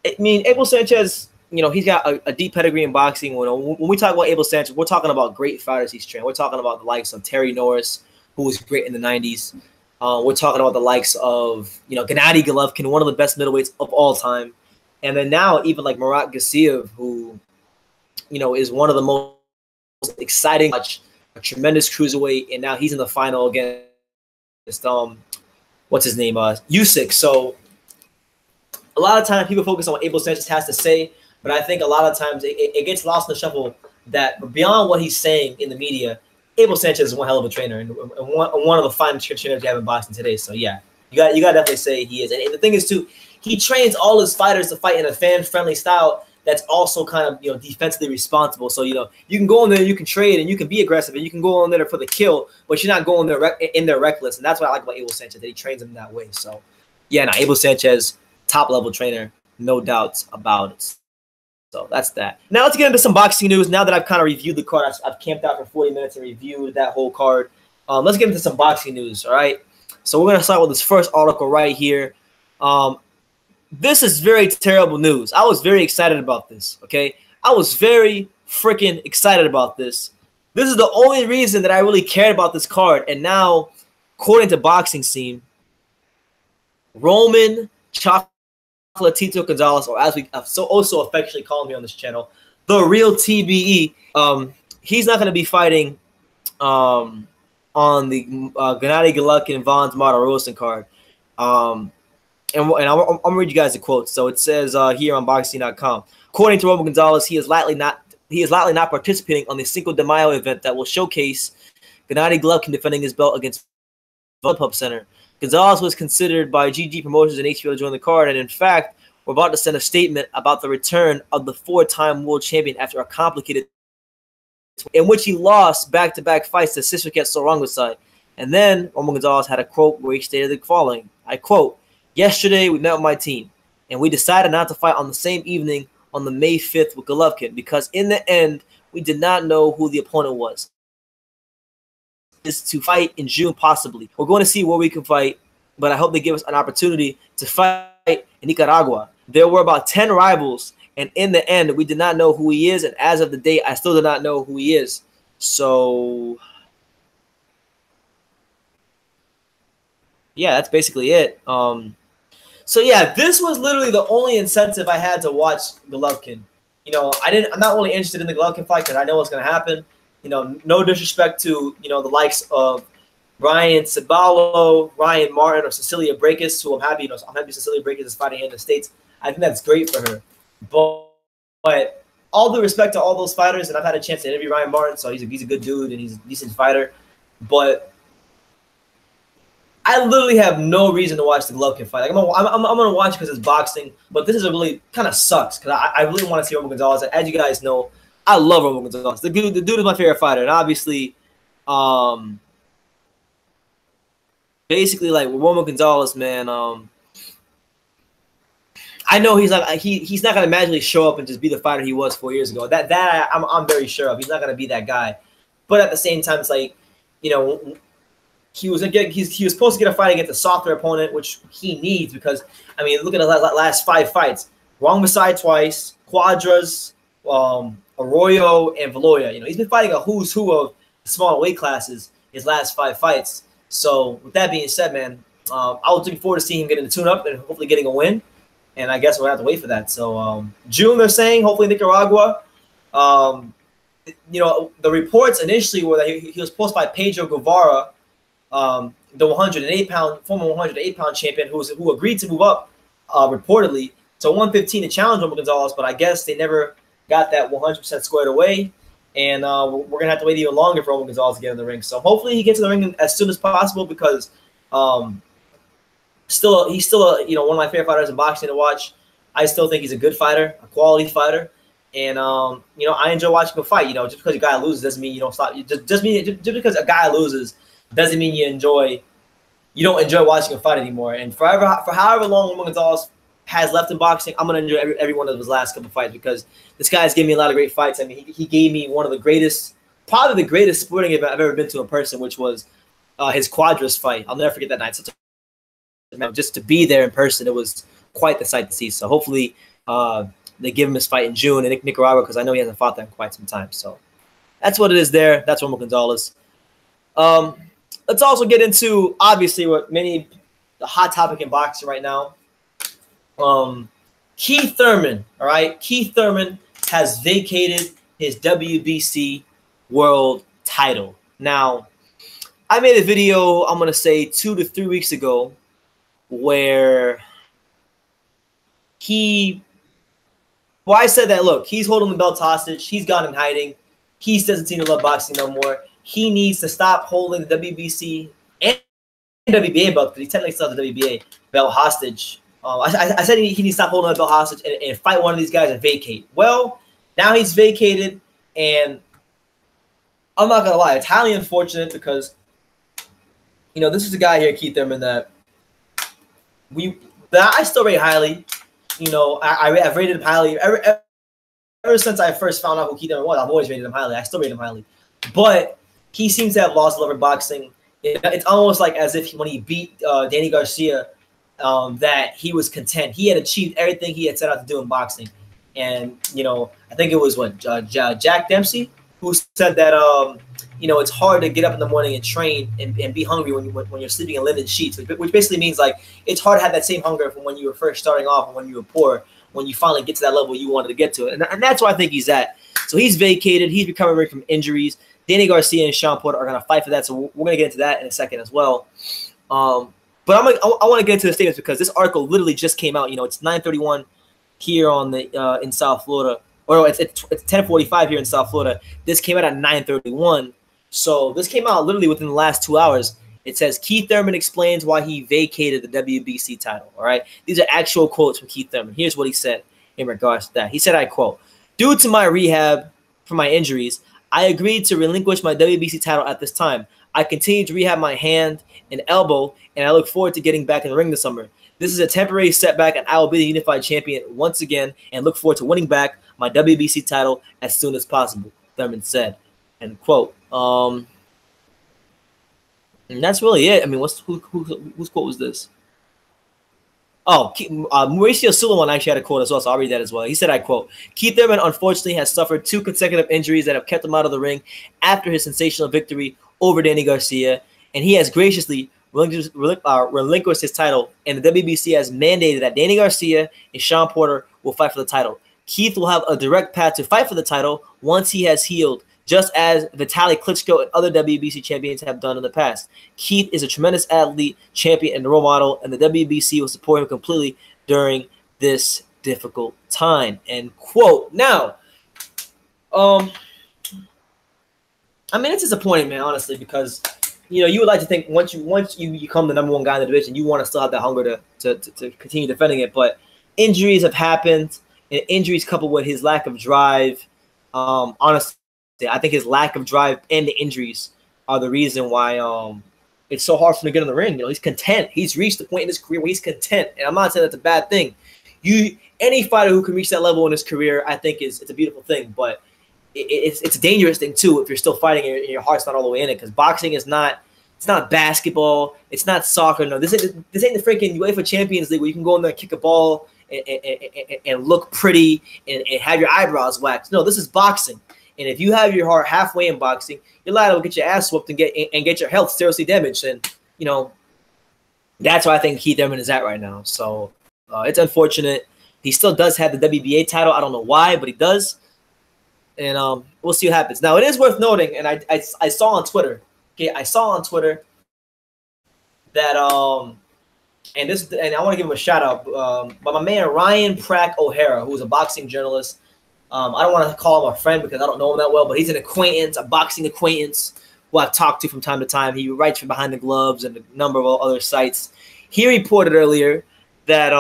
[SPEAKER 1] I mean, Abel Sanchez, he's got a deep pedigree in boxing. When we talk about Abel Sanchez, we're talking about great fighters he's trained. We're talking about the likes of Terry Norris, who was great in the 90s. We're talking about the likes of, Gennady Golovkin, one of the best middleweights of all time. And then now even like Murat Gassiev, who, is one of the most exciting, a tremendous cruiserweight. And now he's in the final against, what's his name? Usyk. So a lot of times people focus on what Abel Sanchez has to say, but I think a lot of times it gets lost in the shuffle that beyond what he's saying in the media, Abel Sanchez is one hell of a trainer and one of the finest trainers you have in boxing today. So yeah, you got to definitely say he is. And the thing is too, he trains all his fighters to fight in a fan-friendly style that's also kind of defensively responsible. So you can go in there, you can trade, and you can be aggressive, and you can go in there for the kill, but you're not going there in there reckless. And that's what I like about Abel Sanchez, that he trains him that way. So yeah, now Abel Sanchez, top level trainer, no doubts about it. So that's that. Now let's get into some boxing news. Now that I've kind of reviewed the card, I've camped out for 40 minutes and reviewed that whole card. Let's get into some boxing news, all right? So we're going to start with this first article right here. This is very terrible news. I was very excited about this, okay? I was very freaking excited about this. This is the only reason that I really cared about this card. And now, according to Boxing Scene, Roman Chocolatito Gonzalez, or as we also affectionately call him here on this channel, the real TBE, he's not going to be fighting on the Gennady Golovkin Vaughn's Martirosyan card. And I'm going to read you guys the quote. So it says here on boxing.com, according to Roman Gonzalez, he is likely not participating on the Cinco de Mayo event that will showcase Gennady Golovkin defending his belt against Pub Center. Gonzalez was considered by GG Promotions and HBO to join the card, and in fact, we're about to send a statement about the return of the 4-time world champion after a complicated in which he lost back-to-back fights to Sisriket Sorangosai. And then Roman Gonzalez had a quote where he stated the following, I quote, "Yesterday we met with my team, and we decided not to fight on the same evening on the May 5th with Golovkin because in the end, we did not know who the opponent was. Is to fight in June possibly. We're going to see where we can fight, but I hope they give us an opportunity to fight in Nicaragua. There were about 10 rivals, and in the end, we did not know who he is, and as of the date, I still do not know who he is." So yeah, that's basically it. So yeah, this was literally the only incentive I had to watch Golovkin. I'm not really interested in the Golovkin fight because I know what's going to happen. No disrespect to, the likes of Ryan Ceballo, Ryan Martin, or Cecilia Brækhus, who I'm happy Cecilia Brækhus is fighting here in the States. I think that's great for her. But all due respect to all those fighters, and I've had a chance to interview Ryan Martin, so he's a good dude and he's a decent fighter. But I literally have no reason to watch the Golovkin fight. Like, I'm gonna watch because it's boxing, but this is a really kind of sucks because I really want to see Roman Gonzalez. As you guys know, I love Roman Gonzalez. The dude is my favorite fighter, and obviously, basically, like Roman Gonzalez, man. I know he's not gonna magically show up and just be the fighter he was 4 years ago. I'm very sure of. He's not gonna be that guy. But at the same time, it's like, he was supposed to get a fight against a softer opponent, which he needs because look at the last 5 fights: Rongmasai twice, Quadras, Arroyo, and Valoya. He's been fighting a who's who of smaller weight classes his last 5 fights. So with that being said, man, I was looking forward to seeing him getting the tune-up and hopefully getting a win. And I guess we're going to have to wait for that. So June, they're saying, hopefully Nicaragua. The reports initially were that he was supposed to fight Pedro Guevara, the 108-pound former 108-pound champion who agreed to move up reportedly to 115 to challenge Roman Gonzalez, but I guess they never got that 100% squared away, and we're gonna have to wait even longer for Roman Gonzalez to get in the ring. So hopefully he gets in the ring as soon as possible because he's still one of my favorite fighters in boxing to watch. I still think he's a good fighter, a quality fighter, and I enjoy watching him fight. Just because a guy loses doesn't mean you don't stop. Just because a guy loses doesn't mean you don't enjoy watching him fight anymore. And for however long Roman Gonzalez has left in boxing, I'm gonna enjoy every one of his last couple fights because this guy's given me a lot of great fights. He gave me one of the greatest, probably the greatest sporting event I've ever been to in person, which was his Quadras fight. I'll never forget that night. Just to be there in person, it was quite the sight to see. So hopefully they give him his fight in June in Nicaragua because I know he hasn't fought there in quite some time. So that's what it is there. That's Roman Gonzalez. Let's also get into, obviously, the hot topic in boxing right now. Keith Thurmond, all right? Keith Thurmond has vacated his WBC world title. Now, I made a video, I'm going to say 2 to 3 weeks ago, where I said that, look, he's holding the belt hostage. He's gone in hiding. He doesn't seem to love boxing no more. he needs to stop holding the WBC and WBA belt, because he technically still has the WBA belt hostage. I said he needs to stop holding the belt hostage and fight one of these guys and vacate. Well, now he's vacated, and I'm not going to lie, it's highly unfortunate because, you know, this is a guy here, Keith Thurmond, that I still rate highly. You know, I've rated him highly ever since I first found out who Keith Thurmond was. I've always rated him highly. I still rate him highly. But he seems to have lost love in boxing. It's almost like as if when he beat Danny Garcia, that he was content. He had achieved everything he had set out to do in boxing. And, you know, I think it was Jack Dempsey who said that, you know, it's hard to get up in the morning and train and be hungry when you're sleeping in linen sheets, which basically means, like, it's hard to have that same hunger from when you were first starting off and when you were poor, when you finally get to that level you wanted to get to it. And that's where I think he's at. So he's vacated. He's recovering from injuries. Danny Garcia and Shawn are going to fight for that, so we're going to get into that in a second as well. But I want to get into the statements because this article literally just came out. You know, it's 9:31 here on the in South Florida, or no, it's 10:45 here in South Florida. This came out at 9:31, so this came out literally within the last 2 hours. It says Keith Thurmond explains why he vacated the WBC title. All right, these are actual quotes from Keith Thurmond. Here's what he said in regards to that. He said, I quote, "Due to my rehab for my injuries, I agreed to relinquish my WBC title at this time. I continue to rehab my hand and elbow, and I look forward to getting back in the ring this summer. This is a temporary setback, and I will be the unified champion once again and look forward to winning back my WBC title as soon as possible," Thurmond said. End quote. And that's really it. I mean, whose quote was this? Oh, Mauricio Suleiman actually had a quote as well, so I'll read that as well. He said, I quote, "Keith Thurmond unfortunately has suffered 2 consecutive injuries that have kept him out of the ring after his sensational victory over Danny Garcia, and he has graciously relinquished his title, and the WBC has mandated that Danny Garcia and Shawn Porter will fight for the title. Keith will have a direct path to fight for the title once he has healed, just as Vitaly Klitschko and other WBC champions have done in the past. Keith is a tremendous athlete, champion, and role model, and the WBC will support him completely during this difficult time." End quote. Now, I mean, it's disappointing, man, honestly, because, you know, you would like to think once you become the number 1 guy in the division, you want to still have that hunger to continue defending it. But injuries have happened, and injuries coupled with his lack of drive, honestly, I think his lack of drive and the injuries are the reason why it's so hard for him to get in the ring. You know, he's content. He's reached the point in his career where he's content, and I'm not saying that's a bad thing. Any fighter who can reach that level in his career, I think it's a beautiful thing. But it's a dangerous thing too if you're still fighting and your heart's not all the way in it, because boxing is not. It's not basketball. It's not soccer. No, this ain't the freaking UEFA Champions League where you can go in there and kick a ball and look pretty and have your eyebrows waxed. No, this is boxing. And if you have your heart halfway in boxing, you're liable to get your ass whooped and get your health seriously damaged. And, you know, that's where I think Keith Thurmond is at right now. So it's unfortunate. He still does have the WBA title. I don't know why, but he does. And we'll see what happens. Now, it is worth noting, and I saw on Twitter. Okay, I saw on Twitter that and I want to give him a shout out. But my man Ryan Prack O'Hara, who's a boxing journalist. I don't want to call him a friend because I don't know him that well, but he's an acquaintance, a boxing acquaintance who I've talked to from time to time. He writes for Behind the Gloves and a number of other sites. He reported earlier that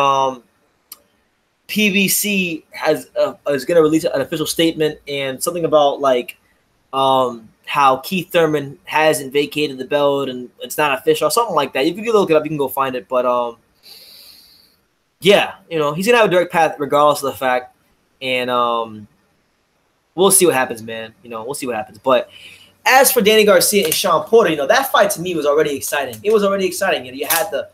[SPEAKER 1] PBC is going to release an official statement and something about like how Keith Thurmond hasn't vacated the belt and it's not official or something like that. If you look it up, you can go find it. But yeah, you know, he's going to have a direct path regardless of the fact. And we'll see what happens, man. You know, we'll see what happens. But as for Danny Garcia and Shawn Porter, you know, that fight to me was already exciting. It was already exciting. You know, you had the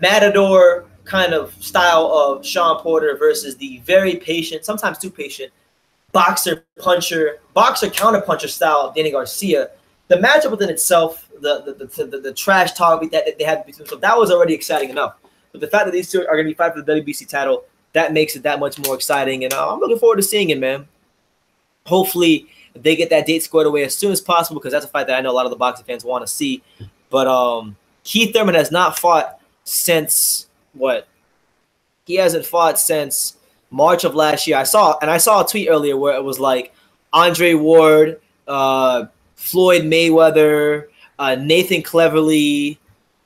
[SPEAKER 1] matador kind of style of Shawn Porter versus the very patient, sometimes too patient, boxer counter puncher style of Danny Garcia. The matchup within itself, the trash talk that they had between themselves, that was already exciting enough. But the fact that these two are going to be fighting for the WBC title, that makes it that much more exciting. And I'm looking forward to seeing it, man. Hopefully they get that date squared away as soon as possible, because that's a fight that I know a lot of the boxing fans want to see. But Keith Thurmond has not fought since what? He hasn't fought since March of last year. I saw a tweet earlier where it was like Andre Ward, Floyd Mayweather, Nathan Cleverly.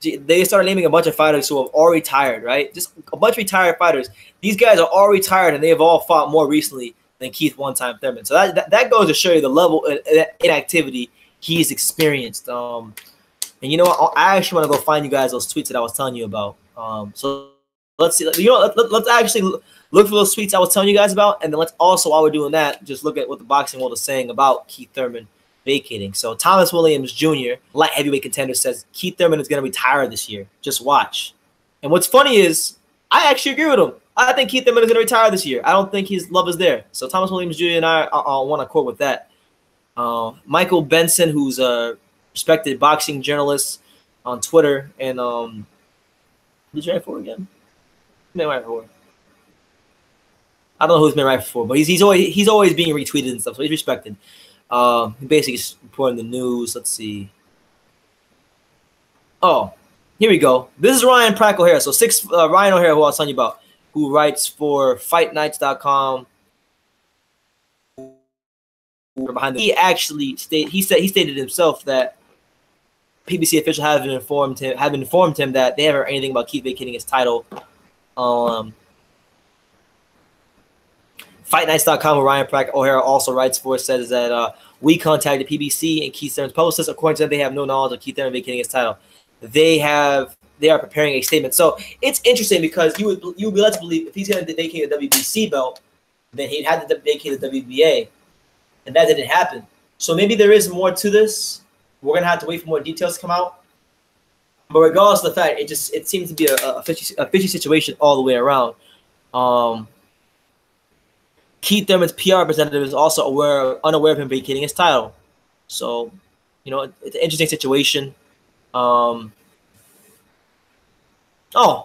[SPEAKER 1] They started naming a bunch of fighters who have all retired, right? Just a bunch of retired fighters. These guys are all retired, and they've all fought more recently than Keith one-time Thurmond. So that goes to show you the level of inactivity he's experienced. And you know what? I actually want to go find you guys those tweets that I was telling you about. So let's see. You know, let's actually look for those tweets I was telling you guys about, and then let's also, while we're doing that, just look at what the boxing world is saying about Keith Thurmond vacating. So Thomas Williams Jr., light heavyweight contender, says Keith Thurmond is going to retire this year. Just watch. And what's funny is I actually agree with him. I think Keith Thurmond is going to retire this year. I don't think his love is there. So Thomas Williams Jr. and I want to quote with that. Michael Benson, who's a respected boxing journalist on Twitter, and who's right for again? Been right for. I don't know who's been right for, but he's always being retweeted and stuff, so he's respected. He basically is reporting the news. Let's see. Oh, here we go. This is Ryan Prack O'Hara. So Ryan O'Hara, who I was telling you about, who writes for FightNights.com. He actually stated himself that PBC officials have informed him that they haven't heard anything about Keith vacating his title. FightNights.com, where Ryan Prack O'Hara also writes for, says that we contacted PBC and Keith Thurmond's publicist. According to them, they have no knowledge of Keith Thurmond vacating his title. They are preparing a statement. So it's interesting because you would be led to believe if he's going to vacate the WBC belt, then he'd have to vacate the WBA, and that didn't happen. So maybe there is more to this. We're going to have to wait for more details to come out. But regardless of the fact, it seems to be a fishy situation all the way around. Keith Thurmond's PR representative is also unaware of him vacating his title. So, you know, it's an interesting situation. Oh,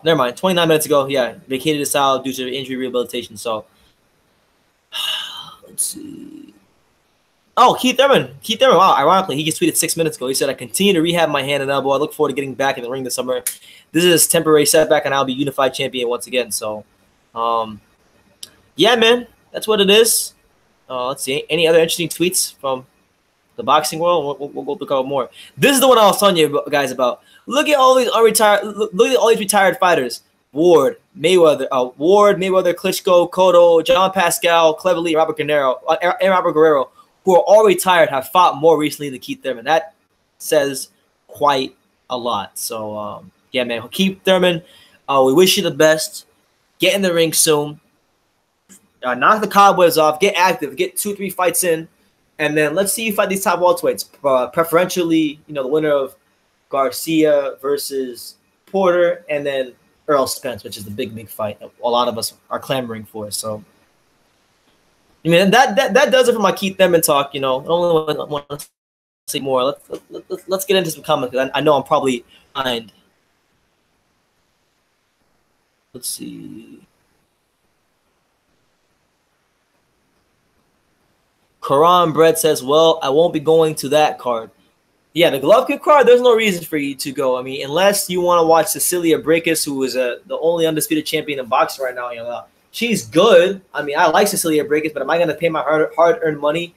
[SPEAKER 1] never mind. 29 minutes ago, yeah, vacated his title due to injury rehabilitation. So, let's see. Oh, Keith Thurmond. Wow, ironically, he just tweeted 6 minutes ago. He said, I continue to rehab my hand and elbow. I look forward to getting back in the ring this summer. This is a temporary setback, and I'll be unified champion once again. So, yeah, man. That's what it is. Let's see. Any other interesting tweets from the boxing world? We'll go look out more. This is the one I was telling you guys about. Look at all these unretired. Look at all these retired fighters: Ward, Mayweather, Klitschko, Cotto, John Pascal, Cleverly, Robert Guerrero, who are all retired, have fought more recently than Keith Thurmond. That says quite a lot. So yeah, man, Keith Thurmond, we wish you the best. Get in the ring soon. Knock the cobwebs off, get active, get 2-3 fights in, and then let's see you fight these top welterweights. Preferentially, you know, the winner of Garcia versus Porter, and then Earl Spence, which is the big fight that a lot of us are clamoring for. So, I mean, that does it for my Keith Thurmond talk. You know, I only want to say more. Let's get into some comments because I know I'm probably behind. Let's see. Quran Bread says, well, I won't be going to that card. Yeah, the Golovkin card, there's no reason for you to go. I mean, unless you want to watch Cecilia Brækhus, who is the only undisputed champion in boxing right now. You know, she's good. I mean, I like Cecilia Brækhus, but am I going to pay my hard-earned money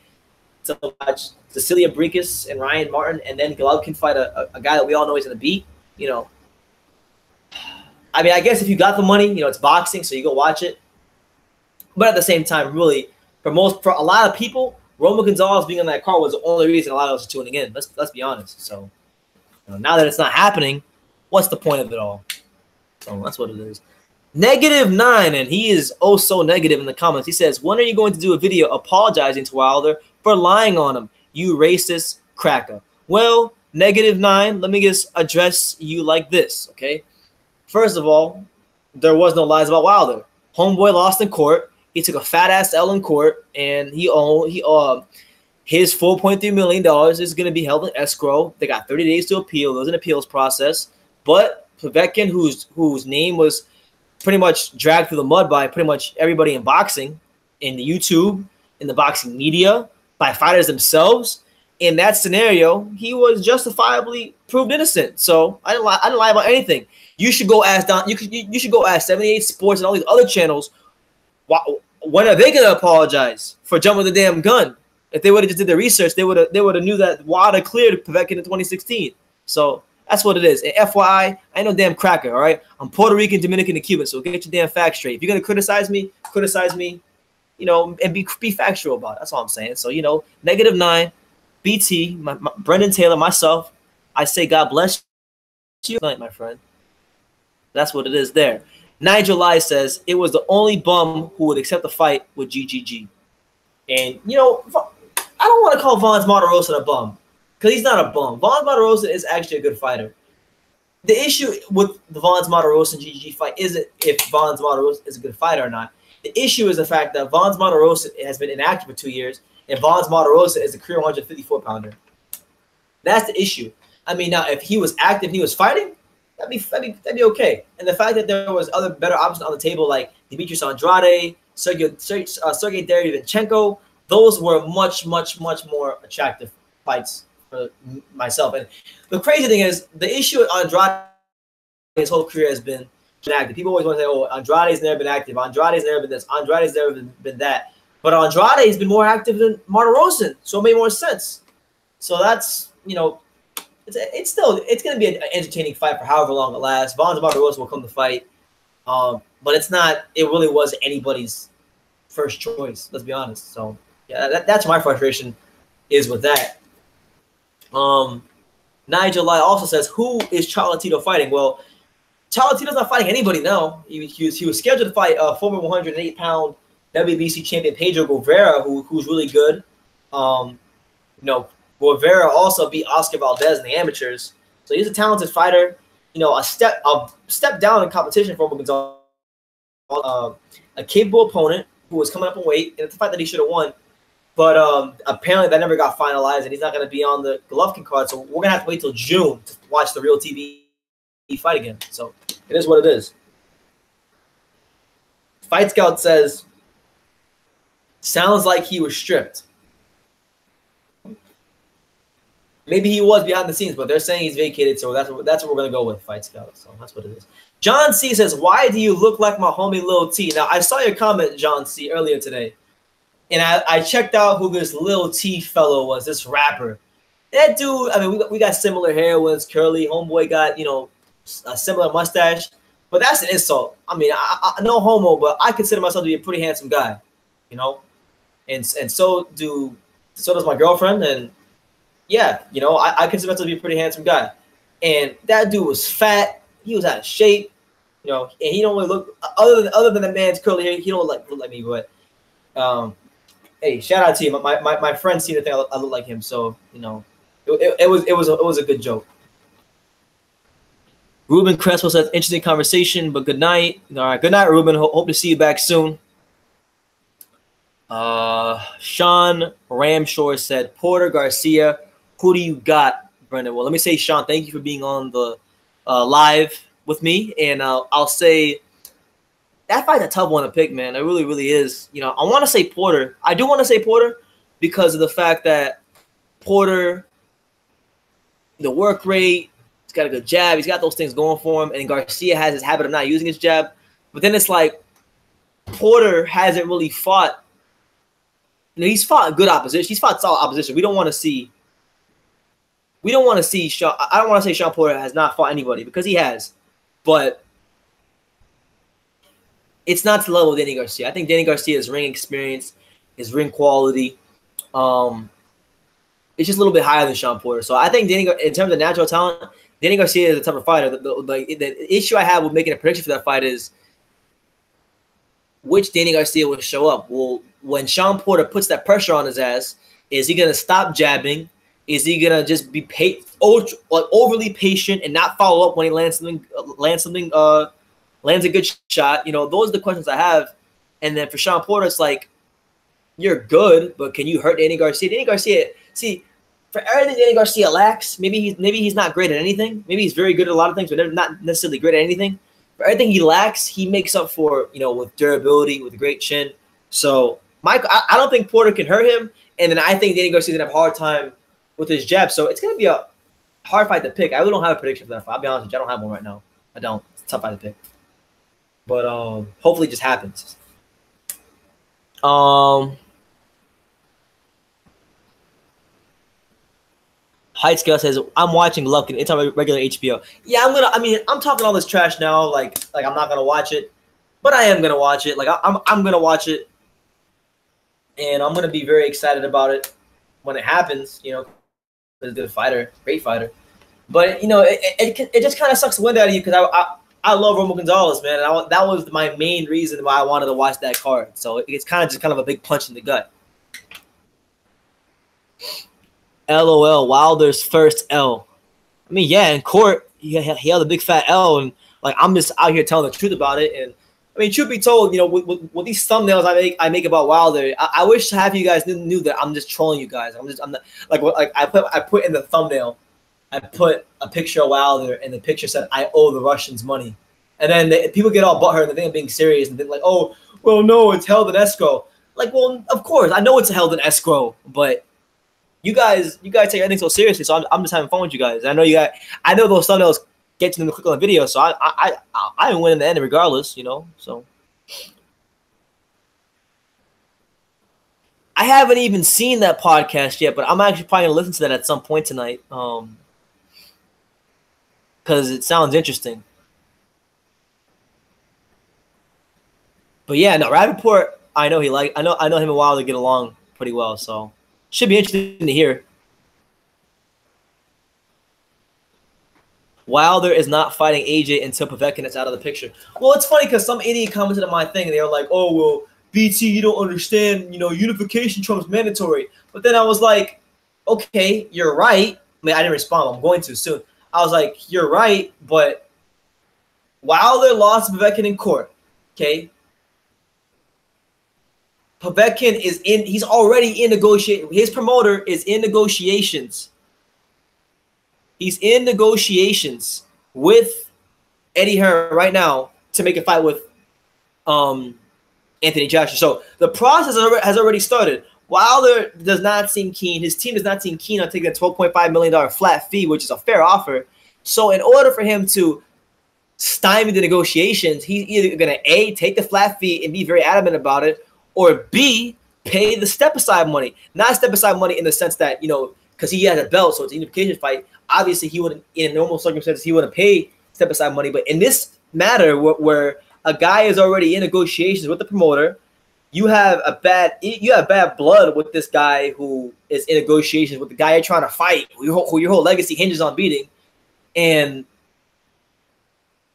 [SPEAKER 1] to watch Cecilia Brækhus and Ryan Martin and then Golovkin fight a guy that we all know he's going to beat? You know, I mean, I guess if you got the money, you know, it's boxing, so you go watch it. But at the same time, really, for a lot of people, Roman Gonzalez being on that card was the only reason a lot of us are tuning in. Let's be honest. So, you know, now that it's not happening, what's the point of it all? So that's what it is. -9, and he is oh so negative in the comments. He says, when are you going to do a video apologizing to Wilder for lying on him, you racist cracker? Well, -9, let me just address you like this, okay? First of all, there was no lies about Wilder. Homeboy lost in court. He took a fat-ass L in court, and his $4.3 million is going to be held in escrow. They got 30 days to appeal. There's an appeals process. But Povetkin, whose name was pretty much dragged through the mud by pretty much everybody in boxing, in the YouTube, in the boxing media, by fighters themselves, in that scenario, he was justifiably proved innocent. So I didn't lie about anything. You should go ask Don. You should go ask 78 Sports and all these other channels. When are they going to apologize for jumping the damn gun? If they would have just did their research, they would have knew that WADA cleared Vacated in 2016. So that's what it is. And FYI, I ain't no damn cracker, all right? I'm Puerto Rican, Dominican, and Cuban, so get your damn facts straight. If you're going to criticize me, you know, and be factual about it. That's all I'm saying. So, you know, -9, BT, Brendan Taylor, myself, I say God bless you tonight, my friend. That's what it is there. Nigel Lai says, it was the only bum who would accept a fight with GGG. And, you know, I don't want to call Vons Martirosa a bum because he's not a bum. Vons Martirosa is actually a good fighter. The issue with the Vons Martirosa and GGG fight isn't if Vons Martirosa is a good fighter or not. The issue is the fact that Vons Martirosa has been inactive for 2 years, and Vons Martirosa is a career 154-pounder. That's the issue. I mean, now if he was active, he was fighting, that'd be okay. And the fact that there was other better options on the table like Demetrius Andrade, Sergey Derevyanchenko, those were much more attractive fights for myself. And the crazy thing is, the issue with Andrade, his whole career has been active. People always want to say, "Oh, Andrade's never been active. Andrade's never been this. Andrade's never been that." But Andrade has been more active than Martirosa, so it made more sense. So that's, you know, it's going to be an entertaining fight for however long it lasts. Vons Martirosa will come to fight, but it's not. It really was anybody's first choice. Let's be honest. So yeah, that's my frustration is with that. Nigel Lai also says, "Who is Chocolatito fighting?" Well, Chocolatito's not fighting anybody now. He was scheduled to fight former 108-pound WBC champion Pedro Guevara, who's really good. You know, Guevara also beat Oscar Valdez in the amateurs, so he's a talented fighter. You know, a step down in competition for Gonzalez, a capable opponent who was coming up in weight, and it's a fight that he should have won. But apparently that never got finalized, and he's not going to be on the Golovkin card. So we're going to have to wait till June to watch the real TV fight again. So it is what it is. Fight Scout says, sounds like he was stripped. Maybe he was behind the scenes, but they're saying he's vacated, so that's what we're going to go with, Fight Scout. So that's what it is. John C. says, why do you look like my homie Lil T? Now, I saw your comment, John C., earlier today, and I checked out who this Lil T fellow was, this rapper. That dude, I mean, we got similar hair when it's curly. Homeboy got, you know, a similar mustache, but that's an insult. I mean, I no homo, but I consider myself to be a pretty handsome guy, you know, and so does my girlfriend, and yeah, you know, I consider myself to be a pretty handsome guy, and that dude was fat. He was out of shape, you know, and he don't really look other than the man's curly hair. He don't look like me, but hey, shout out to you. My friends see the thing. I look like him, so you know, it was a good joke. Ruben Crespo says, interesting conversation, but good night. All right, good night, Ruben. Hope to see you back soon. Sean Ramshore said, Porter, Garcia, who do you got, Brendan? Well, let me say, Sean, thank you for being on the live with me. And I'll say that fight's a tough one to pick, man. It really, really is. You know, I want to say Porter. I do want to say Porter because of the fact that Porter, the work rate, he's got a good jab. He's got those things going for him. And Garcia has his habit of not using his jab. But then it's like Porter hasn't really fought. You know, he's fought good opposition. He's fought solid opposition. We don't want to see Shawn. I don't want to say Shawn Porter has not fought anybody because he has. But it's not to the level of Danny Garcia. I think Danny Garcia's ring experience, his ring quality, it's just a little bit higher than Shawn Porter. So I think in terms of natural talent, Danny Garcia is a tougher fighter. The issue I have with making a prediction for that fight is which Danny Garcia will show up. Well, when Shawn Porter puts that pressure on his ass, is he going to stop jabbing? Is he going to just be overly patient and not follow up when he lands a good shot? You know, those are the questions I have. And then for Shawn Porter, it's like, you're good, but can you hurt Danny Garcia? Danny Garcia, see, for everything Danny Garcia lacks, maybe he's not great at anything. Maybe he's very good at a lot of things, but not necessarily great at anything. For everything he lacks, he makes up for, you know, with durability, with a great chin. So I don't think Porter can hurt him, and then I think Danny Garcia's gonna have a hard time with his jab. So it's gonna be a hard fight to pick. I really don't have a prediction for that fight. I'll be honest with you, I don't have one right now. I don't. It's a tough fight to pick. But hopefully it just happens. Height Scale says, I'm watching Lufkin. It's on regular HBO. Yeah, I'm talking all this trash now. Like I'm not gonna watch it, but I am gonna watch it. Like I'm gonna watch it, and I'm gonna be very excited about it when it happens. You know, he's a good fighter, great fighter. But you know, it just kind of sucks the wind out of you because I love Romo Gonzalez, man. And that was my main reason why I wanted to watch that card. So it's kind of a big punch in the gut. LOL, Wilder's first L. I mean, yeah, in court, he held a big fat L, and like I'm just out here telling the truth about it. And I mean, truth be told, you know, with these thumbnails I make about Wilder, I wish half of you guys knew that I'm just trolling you guys. I'm not like I put in the thumbnail, I put a picture of Wilder, and the picture said I owe the Russians money, and then people get all butthurt and they think I'm being serious and think like, oh, well, no, it's held in escrow. Like, well, of course, I know it's held in escrow, but you guys take everything so seriously, so I'm just having fun with you guys. I know those thumbnails get you to click on the video, so I win in the end regardless, you know. So I haven't even seen that podcast yet, but I'm actually probably gonna listen to that at some point tonight, because it sounds interesting. But yeah, no, Rappaport, I know him and Wilder get along pretty well, so. Should be interesting to hear. Wilder is not fighting AJ until Povetkin is out of the picture. Well, it's funny because some idiot commented on my thing and they were like, oh, well, BT, you don't understand, you know, unification trumps mandatory. But then I was like, okay, you're right. I mean, I didn't respond. I'm going to soon. I was like, you're right, but Wilder lost to Povetkin in court, okay? Povetkin he's already in negotiation. His promoter is in negotiations. He's in negotiations with Eddie Hearn right now to make a fight with Anthony Joshua. So the process has already started. Wilder does not seem keen. His team does not seem keen on taking a $12.5 million flat fee, which is a fair offer. So in order for him to stymie the negotiations, he's either going to A, take the flat fee and be very adamant about it, or B, pay the step-aside money. Not step-aside money in the sense that, you know, because he has a belt, so it's a unification fight. Obviously, he wouldn't, in normal circumstances, he wouldn't pay step-aside money. But in this matter, where a guy is already in negotiations with the promoter, you have bad blood with this guy who is in negotiations with the guy you're trying to fight, who your whole legacy hinges on beating, and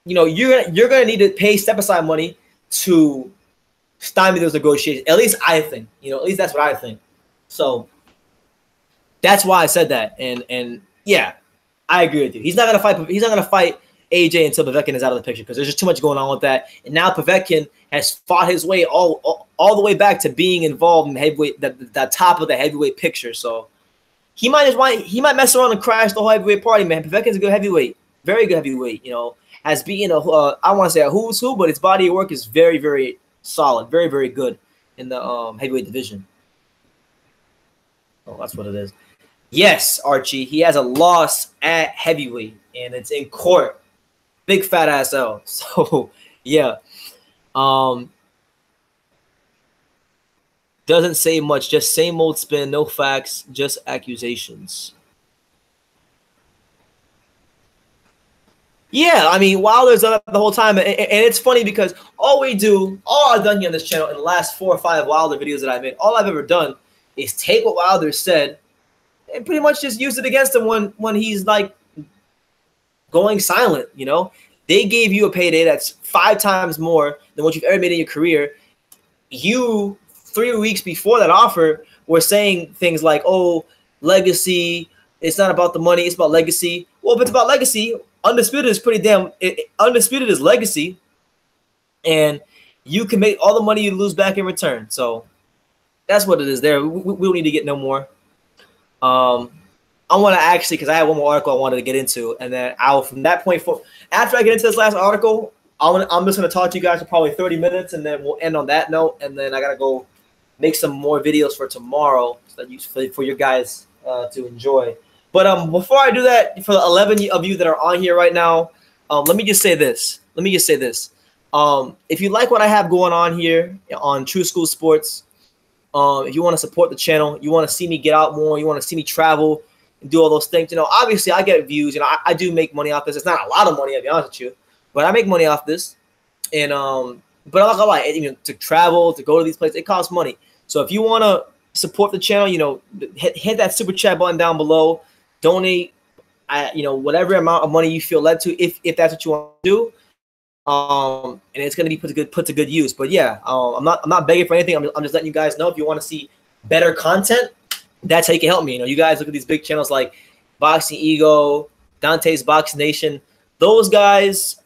[SPEAKER 1] you know you're gonna need to pay step-aside money to stymie those negotiations. At least I think, you know, at least that's what I think. So that's why I said that. And yeah, I agree with you. He's not gonna fight AJ until Povetkin is out of the picture because there's just too much going on with that. And now Povetkin has fought his way all the way back to being involved in heavyweight, the top of the heavyweight picture. So he might mess around and crash the whole heavyweight party, man. Povetkin's a good heavyweight, very good heavyweight. You know, has beaten I want to say a who's who, but his body of work is very, very solid, very, very good in the heavyweight division. Oh, that's what it is. Yes, Archie, he has a loss at heavyweight, and it's in court. Big fat ass L. So yeah, doesn't say much. Just same old spin, no facts, just accusations. Yeah, I mean, Wilder's done it the whole time, and it's funny because all I've done here on this channel in the last 4 or 5 Wilder videos that I've made, all I've ever done is take what Wilder said and pretty much just use it against him when he's like going silent. You know, they gave you a payday that's 5 times more than what you've ever made in your career. You 3 weeks before that offer were saying things like, "Oh, legacy. It's not about the money. It's about legacy." Well, if it's about legacy, Undisputed is pretty damn. Undisputed is legacy, and you can make all the money you lose back in return. So that's what it is. There, we don't need to get no more. I want to actually, because I have one more article I wanted to get into, and then I'll from that point forward. After I get into this last article, I'm just gonna talk to you guys for probably 30 minutes, and then we'll end on that note. And then I gotta go make some more videos for tomorrow so that for your guys to enjoy. But before I do that, for the 11 of you that are on here right now, let me just say this. If you like what I have going on here on True School Sports, if you want to support the channel, you want to see me get out more, you want to see me travel, and do all those things. You know, obviously I get views. You know, I do make money off this. It's not a lot of money, I'll be honest with you, but I make money off this. And but I'm not gonna lie, you know, to travel, to go to these places, it costs money. So if you want to support the channel, you know, hit that super chat button down below, donate, you know, whatever amount of money you feel led to, if that's what you want to do. And it's gonna be put to good use. But yeah, I'm not begging for anything. I'm just letting you guys know if you want to see better content, that's how you can help me. You know, you guys look at these big channels like Boxing Ego, Dante's Boxing Nation. Those guys,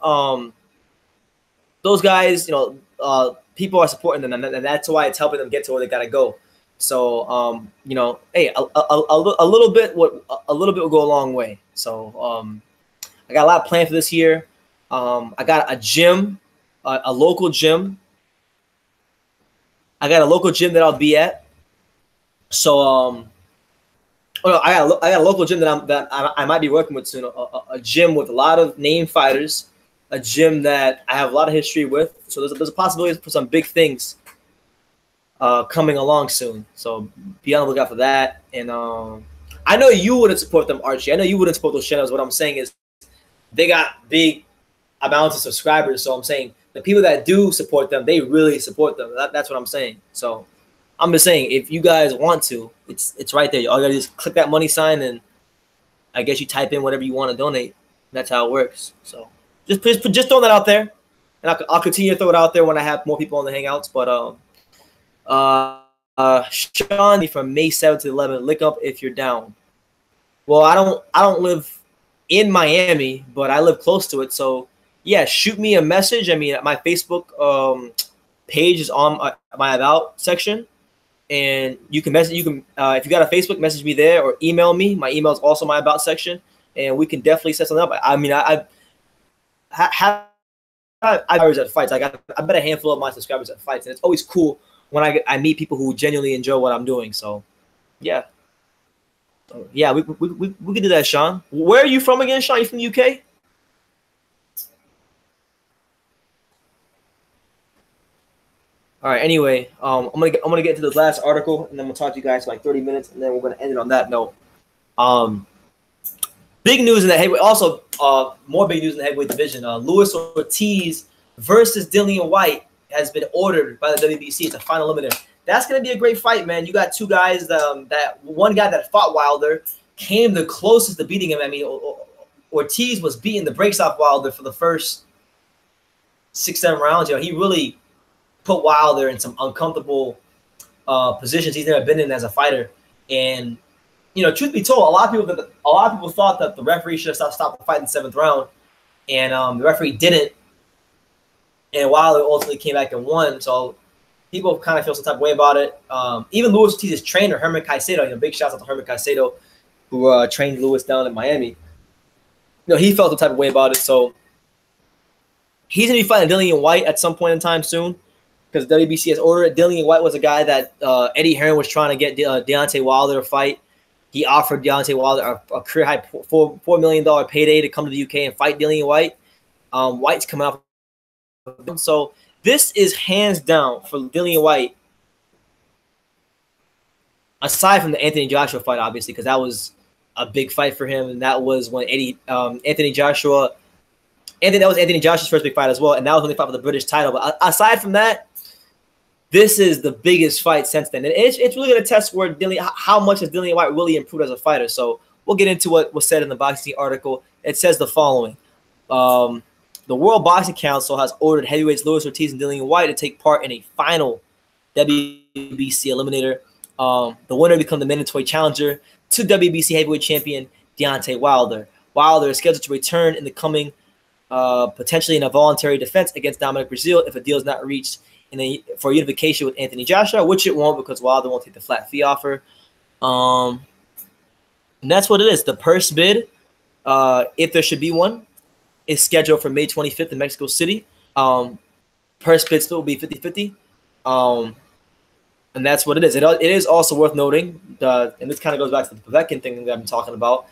[SPEAKER 1] you know, people are supporting them, and that's why it's helping them get to where they gotta go. So, you know, hey, a little bit will go a long way. So, I got a lot planned for this year. I got a gym, a local gym. I got a local gym that I'll be at. So, oh no, I got a local gym that I might be working with soon. A gym with a lot of named fighters. A gym that I have a lot of history with. So there's a possibility for some big things coming along soon. So be on the lookout for that. And I know you wouldn't support them, Archie. I know you wouldn't support those channels. What I'm saying is they got big amounts of subscribers. So I'm saying the people that do support them, they really support them. That's what I'm saying. So I'm just saying, if you guys want to, it's right there. All you gotta do is click that money sign, and I guess you type in whatever you want to donate. That's how it works. So just throw that out there, and I'll continue to throw it out there when I have more people on the Hangouts. But Shawn from May 7th to 11th, look up if you're down. Well, I don't live in Miami, but I live close to it. So yeah, shoot me a message. I mean, my Facebook page is on my about section. And you can message. You can if you got a Facebook, message me there or email me. My email is also my about section, and we can definitely set something up. I mean, I have subscribers at fights. I bet a handful of my subscribers at fights, and it's always cool when I meet people who genuinely enjoy what I'm doing. So, yeah, we can do that, Shawn. Where are you from again, Shawn? You from the UK? All right. Anyway, I'm gonna get to this last article, and then we'll talk to you guys for like 30 minutes, and then we're gonna end it on that note. Big news in the heavyweight. Also, more big news in the heavyweight division. Luis Ortiz versus Dillian Whyte has been ordered by the WBC. It's a final eliminator. That's gonna be a great fight, man. You got two guys. That one guy that fought Wilder came the closest to beating him. I mean, Ortiz was beating the brakes off Wilder for the first 6-7 rounds. You know, he really put Wilder in some uncomfortable positions he's never been in as a fighter. And you know, truth be told, a lot of people thought that the referee should have stopped the fight in the 7th round, and the referee didn't. And Wilder ultimately came back and won. So people kind of feel some type of way about it. Even Luis Ortiz's trainer, Herman Caicedo, you know, big shouts out to Herman Caicedo, who trained Luis down in Miami. You know, he felt some type of way about it. So he's gonna be fighting Dillian Whyte at some point in time soon, because WBC has ordered it. Dillian Whyte was a guy that Eddie Hearn was trying to get Deontay Wilder to fight. He offered Deontay Wilder a career-high $4 million payday to come to the UK and fight Dillian Whyte. Whyte's coming off. So this is hands down for Dillian Whyte, aside from the Anthony Joshua fight, obviously, because that was a big fight for him, and that was when Anthony Joshua's first big fight as well, and that was when they fought for the British title. But aside from that, this is the biggest fight since then. And it's really going to test how much has Dillian Whyte really improved as a fighter. So we'll get into what was said in the boxing article. It says the following. The World Boxing Council has ordered heavyweights Luis Ortiz and Dillian Whyte to take part in a final WBC eliminator. The winner become the mandatory challenger to WBC heavyweight champion Deontay Wilder. Wilder is scheduled to return in the coming, potentially in a voluntary defense against Dominic Breazeale if a deal is not reached for unification with Anthony Joshua, which it won't, because Wilder won't take the flat fee offer. And that's what it is. The purse bid, if there should be one, is scheduled for May 25th in Mexico City. Purse bid still will be 50-50. And that's what it is. It is also worth noting, and this kind of goes back to the Povetkin thing that I've been talking about.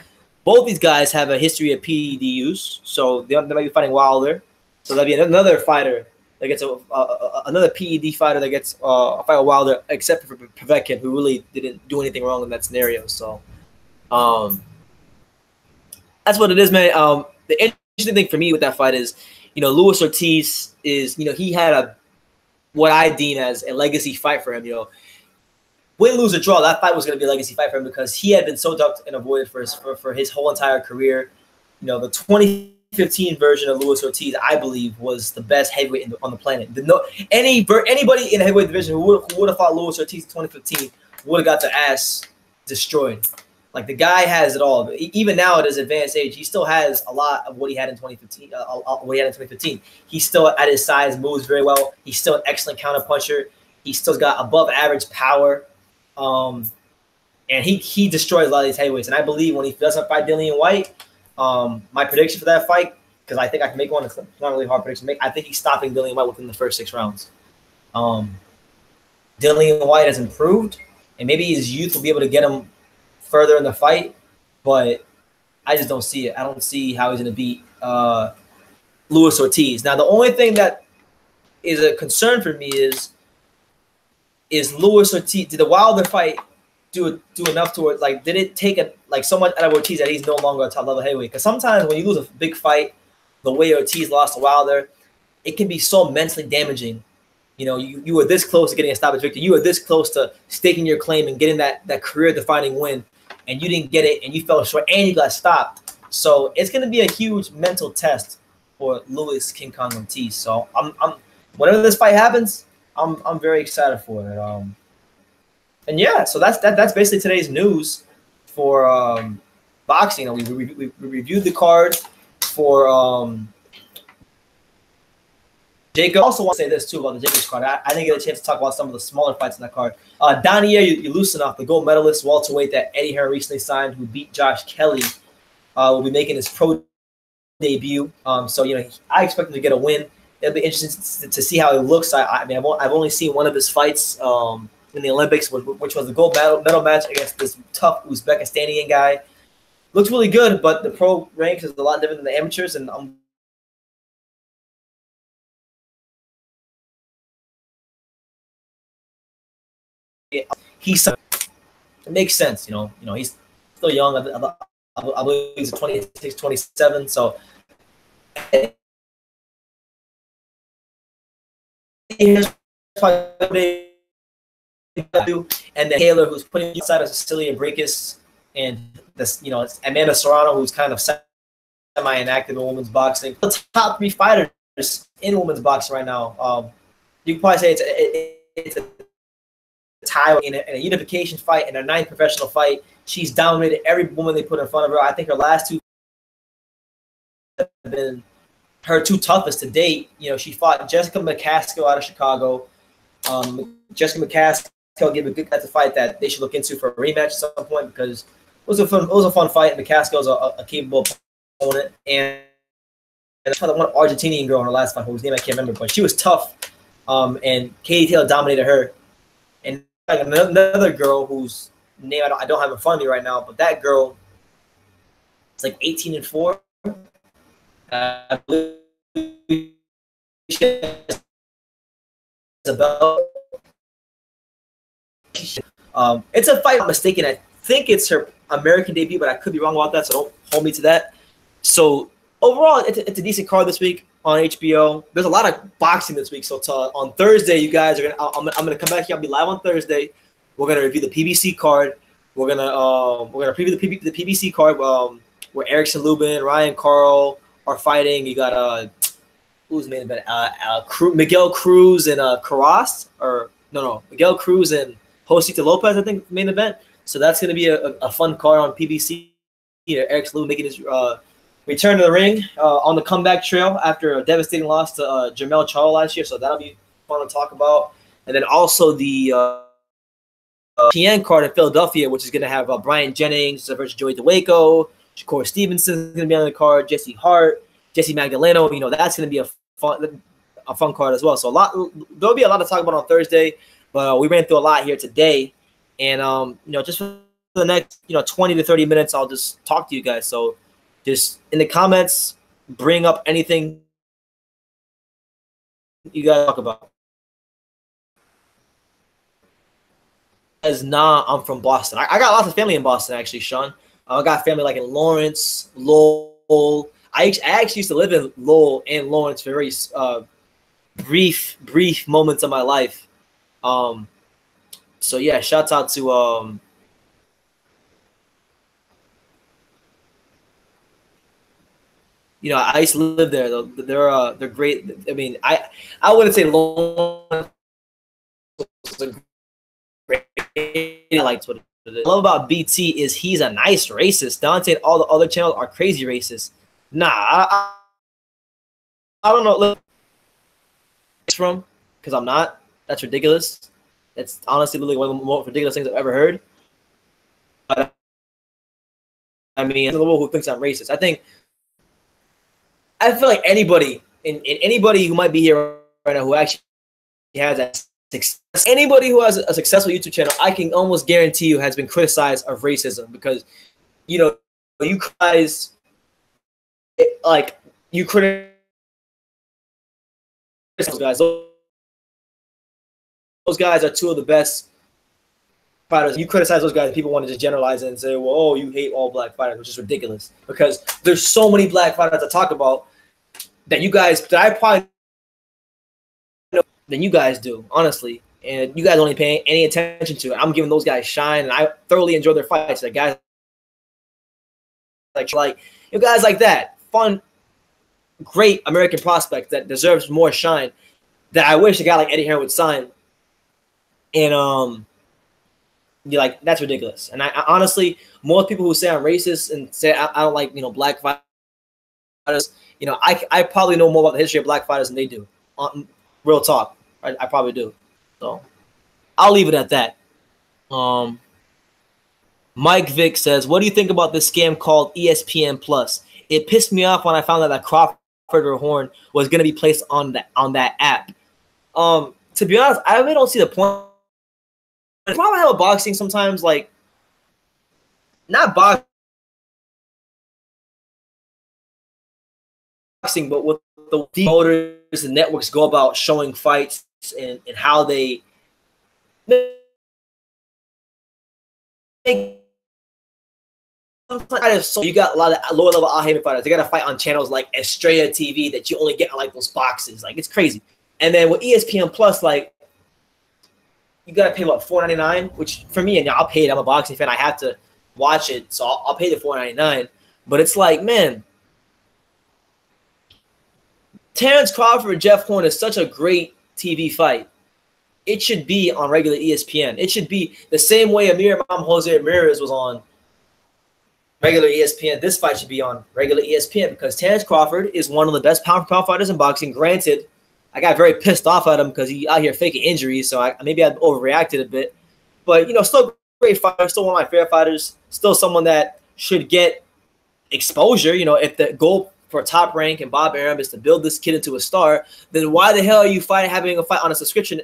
[SPEAKER 1] Both these guys have a history of PED use, so they might be fighting Wilder. So that'd be another fighter that gets another PED fighter that gets a fight with Wilder, except for Povetkin, who really didn't do anything wrong in that scenario. So, That's what it is, man. The interesting thing for me with that fight is, Luis Ortiz is, he had what I deem as a legacy fight for him. Win, lose, or draw, that fight was going to be a legacy fight for him because he had been so ducked and avoided for his whole entire career. The 2015 version of Luis Ortiz, I believe, was the best heavyweight on the planet. Anybody in the heavyweight division who would have fought Luis Ortiz in 2015 would have got their ass destroyed. Like, the guy has it all. Even now at his advanced age, he still has a lot of what he had in 2015. He's still at his size, moves very well. He's still an excellent counter puncher. He's still got above average power. And he destroys a lot of these heavyweights. And I believe when he doesn't fight Dillian White, my prediction for that fight, because I think I can make one, it's not really hard prediction to make, I think he's stopping Dillian White within the first 6 rounds. Dillian White has improved, and maybe his youth will be able to get him further in the fight, but I just don't see it. I don't see how he's going to beat Luis Ortiz. Now, the only thing that is a concern for me is Luis Ortiz, did the Wilder fight do enough to it? Like, did it take so much out of Ortiz that he's no longer a top level heavyweight? Because sometimes when you lose a big fight, the way Ortiz lost to Wilder, it can be so mentally damaging. You were this close to getting a stoppage victory. You were this close to staking your claim and getting that career-defining win, and you didn't get it, and you fell short, and you got stopped. So it's going to be a huge mental test for Luis King Kong Ortiz. So I'm whenever this fight happens, I'm very excited for it. And yeah, so that's basically today's news for boxing. We reviewed the card for Jacob. I also want to say this too about the Jacobs card. I didn't get a chance to talk about some of the smaller fights in that card. Daniel Yulusinoff, the gold medalist welterweight that Eddie Hearn recently signed, who beat Josh Kelly, will be making his pro debut. So I expect him to get a win. It'll be interesting to see how he looks. I mean, I've only seen one of his fights in the Olympics, which was the gold medal match against this tough Uzbekistanian guy. Looks really good, but the pro ranks is a lot different than the amateurs, and it makes sense, he's still young. I believe he's 26, 27, so and then Taylor, who's putting inside of Cecilia Brækhus, and this, it's Amanda Serrano, who's kind of semi-inactive in women's boxing. The top 3 fighters in women's boxing right now. You can probably say it's a tie in a unification fight, in a 9th professional fight. She's dominated every woman they put in front of her. I think her last 2 have been her 2 toughest to date. She fought Jessica McCaskill out of Chicago. Jessica McCaskill gave a good guy to fight that they should look into for a rematch at some point, because it was a fun fight. McCaskill's a capable opponent, and I tried one Argentinian girl in her last fight whose name I can't remember, but she was tough. And Katie Taylor dominated her. And another girl whose name I don't have in front of me right now, but that girl is like 18-4. I believe she has a belt. It's a fight, I'm mistaken. I think it's her American debut, but I could be wrong about that, so don't hold me to that. So overall, it's a decent card this week on HBO. There's a lot of boxing this week. So on Thursday, you guys are I'm gonna come back here. I'll be live on Thursday. We're gonna review the PBC card. We're gonna preview the PBC card where Erickson Lubin, Ryan Carl are fighting. You got who's the main event? Miguel Cruz and Carras, or no, Miguel Cruz and Josita Lopez, I think, main event. So that's gonna be a fun card on PBC. Erickson Lubin making his return to the ring on the comeback trail after a devastating loss to Jermell Charlo last year. So that'll be fun to talk about. And then also the PN card in Philadelphia, which is going to have Brian Jennings versus Joey DeWaco, Shakur Stevenson is going to be on the card, Jesse Hart, Jesse Magdaleno. That's going to be a fun card as well. So there'll be a lot to talk about on Thursday, but we ran through a lot here today. And just for the next 20 to 30 minutes, I'll just talk to you guys. So just in the comments, bring up anything you guys talk about. As I'm from Boston. I got lots of family in Boston, actually, Shawn. I got family like in Lawrence, Lowell. I actually used to live in Lowell and Lawrence for very brief moments of my life. So yeah, shouts out to I used to live there though. They're great. I mean, I wouldn't say Lawrence was a great. I liked what it is. What I love about BT is he's a nice racist. Dante and all the other channels are crazy racist. Nah, I don't know from because I'm not. That's ridiculous. It's honestly literally one of the most ridiculous things I've ever heard. But I mean, the who thinks I'm racist. I feel like anybody anybody who might be here right now who actually has a success, anybody who has a successful YouTube channel, I can almost guarantee you has been criticized of racism because you guys you criticize those guys. Those guys are two of the best fighters. You criticize those guys, people want to just generalize it and say, well, oh, you hate all black fighters, which is ridiculous because there's so many black fighters to talk about that I probably know than you guys do, honestly. And you guys don't pay any attention to it. I'm giving those guys shine, and I thoroughly enjoy their fights. Like guys like you guys like that, fun, great American prospect that deserves more shine. That I wish a guy like Eddie Hearn would sign. And you're like, that's ridiculous. And I honestly, most people who say I'm racist and say I don't like black fighters, I probably know more about the history of black fighters than they do. Real talk, I probably do. So I'll leave it at that. Mike Vick says, what do you think about this scam called ESPN Plus? It pissed me off when I found out that Crawford or Horn was going to be placed on that app. To be honest, I really don't see the point. The problem I have with boxing sometimes, like, not boxing, but what the promoters and networks go about showing fights and how they make so you got a lot of lower level Al-Haymon fighters. They got to fight on channels like Estrella TV that you only get on like those boxes. Like, it's crazy. And then with ESPN Plus, like, you got to pay, what, $4.99? Which, for me, and I'll pay it. I'm a boxing fan. I have to watch it, so I'll pay the $4.99. But it's like, man, Terrence Crawford and Jeff Horn is such a great TV fight. It should be on regular ESPN. It should be the same way Amir Imam Jose Ramirez was on regular ESPN. This fight should be on regular ESPN because Terrence Crawford is one of the best pound-for-pound fighters in boxing. Granted, I got very pissed off at him because he out here faking injuries, so maybe I overreacted a bit. But, still a great fighter, still one of my favorite fighters, still someone that should get exposure. If the goal for Top Rank and Bob Arum is to build this kid into a star, then why the hell are you having a fight on a subscription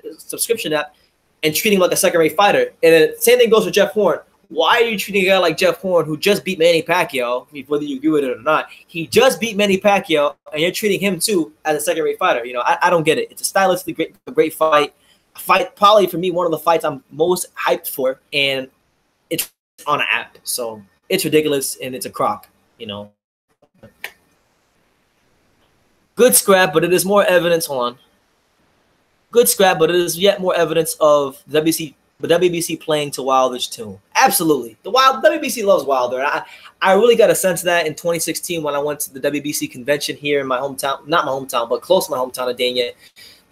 [SPEAKER 1] app and treating him like a second-rate fighter? And then same thing goes for Jeff Horn. Why are you treating a guy like Jeff Horn who just beat Manny Pacquiao, whether you agree with it or not? He just beat Manny Pacquiao, and you're treating him, too, as a second-rate fighter. I don't get it. It's a stylistically great fight. Probably, for me, one of the fights I'm most hyped for, and it's on an app. So it's ridiculous, and it's a crock, Good scrap, but it is more evidence. Hold on. Good scrap, but it is yet more evidence of the WBC playing to Wilder's tune. Absolutely. The WBC loves Wilder. I really got a sense of that in 2016 when I went to the WBC convention here in my hometown. Not my hometown, but close to my hometown of Dania.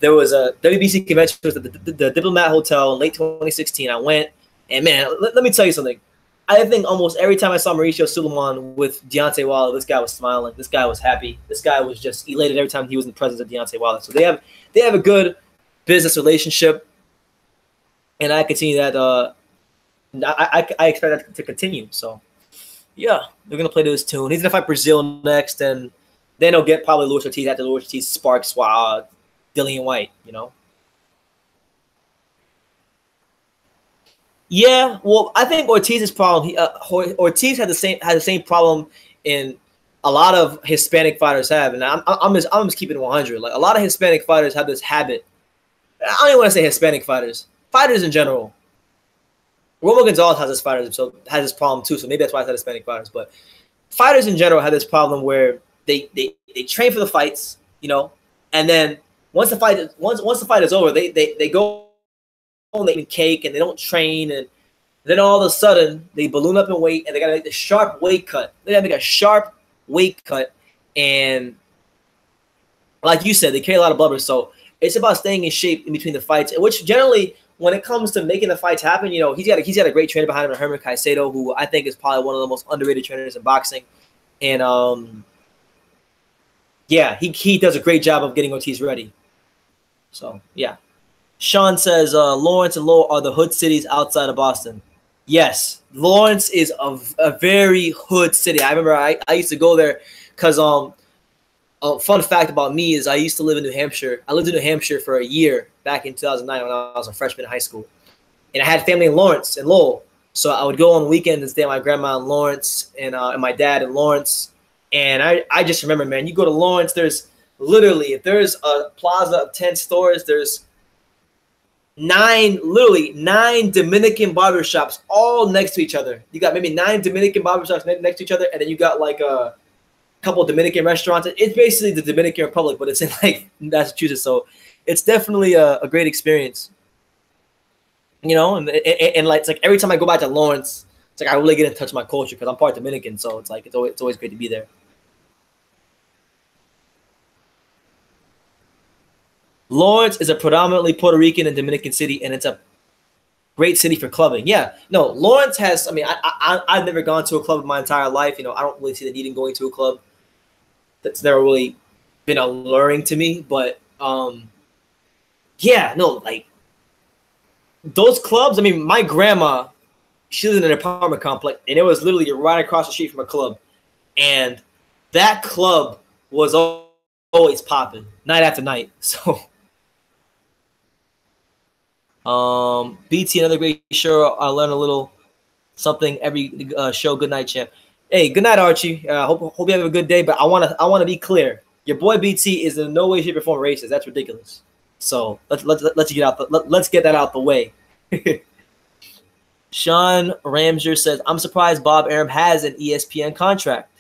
[SPEAKER 1] There was a WBC convention. It was the Diplomat Hotel in late 2016. I went, and man, let me tell you something. I think almost every time I saw Mauricio Suleiman with Deontay Wilder, this guy was smiling. This guy was happy. This guy was just elated every time he was in the presence of Deontay Wilder. So they have a good business relationship. And I continue that. I expect that to continue. So, yeah, they're gonna play to his tune. He's gonna fight Brazil next, and then he'll get probably Luis Ortiz after Luis Ortiz sparks Dillian White. Yeah, well, I think Ortiz's problem. Ortiz had the same problem in a lot of Hispanic fighters have, and I'm just keeping it 100. Like a lot of Hispanic fighters have this habit. I don't even want to say Hispanic fighters. Fighters in general, Romo Gonzalez has this problem too. So maybe that's why I said Hispanic fighters. But fighters in general have this problem where they train for the fights, you know, and then once the fight is over, they go and they eat cake and they don't train, and then all of a sudden they balloon up in weight and they gotta make the sharp weight cut. They gotta make a sharp weight cut, and like you said, they carry a lot of blubber. So it's about staying in shape in between the fights, which generally, when it comes to making the fights happen, you know, he's got a great trainer behind him, Herman Caicedo, who I think is probably one of the most underrated trainers in boxing. And yeah, he does a great job of getting Ortiz ready. So yeah. Shawn says Lawrence and Lowell are the hood cities outside of Boston. Yes, Lawrence is a very hood city. I remember I used to go there because a fun fact about me is I used to live in New Hampshire. I lived in New Hampshire for a year back in 2009 when I was a freshman in high school. And I had family in Lawrence and Lowell. So I would go on the weekends and stay with my grandma in Lawrence and my dad in Lawrence. And I just remember, man, you go to Lawrence, there's literally, if there's a plaza of 10 stores, there's literally nine Dominican barbershops all next to each other. You got maybe 9 Dominican barbershops next to each other, and then you got like a couple of Dominican restaurants. It's basically the Dominican Republic, but it's in like Massachusetts. So it's definitely a great experience, you know. And like it's like every time I go back to Lawrence, it's like I really get in touch with my culture because I'm part Dominican. So it's like it's always great to be there. Lawrence is a predominantly Puerto Rican and Dominican city, and it's a great city for clubbing. Yeah, no, Lawrence has. I mean, I've never gone to a club in my entire life. You know, I don't really see the need in going to a club. That's never really been alluring to me. But yeah, no, like those clubs. I mean, my grandma, she lived in an apartment complex, and it was literally right across the street from a club, and that club was always popping night after night. So. BT, another great show. I learn a little something every show. Good night, champ. Hey, good night, Archie. Hope you have a good day. But I wanna be clear. Your boy BT is in no way, shape, or form racist. That's ridiculous. So let's get that out the way. Sean Ramser says, I'm surprised Bob Arum has an ESPN contract.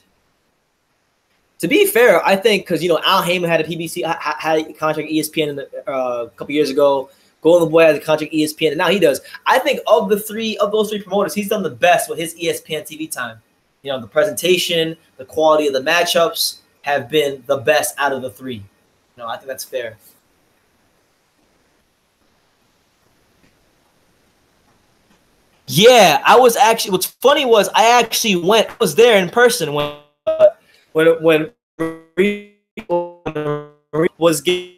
[SPEAKER 1] To be fair, I think because Al Heyman had a PBC had a contract at ESPN a couple years ago. Golden Boy has a contract ESPN, and now he does. I think of those three promoters, he's done the best with his ESPN TV time. You know, the presentation, the quality of the matchups have been the best out of the three. I think that's fair. Yeah, I was actually. What's funny was I actually was there in person when was getting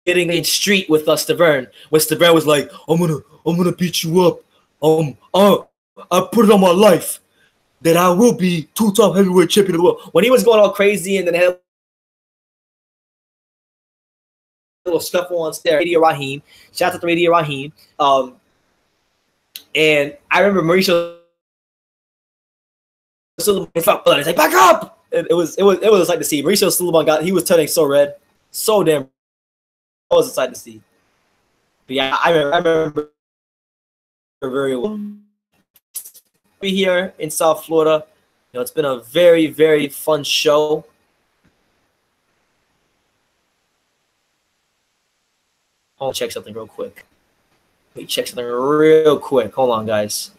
[SPEAKER 1] in street with Stavern. When Stavern was like, I'm gonna beat you up. I put it on my life that I will be 2-time heavyweight champion of the world. When he was going all crazy and then had a little scuffle on stage, Radio Raheem. Shout out to Radio Raheem. And I remember Mauricio Sullivan felt blood. He's like, back up! It was a sight to see. Mauricio Sullivan he was turning so red, so damn. It was a sight to see. But yeah, I remember very well. Be here in South Florida. It's been a very, very fun show. I'll check something real quick. Let me check something real quick. Hold on, guys.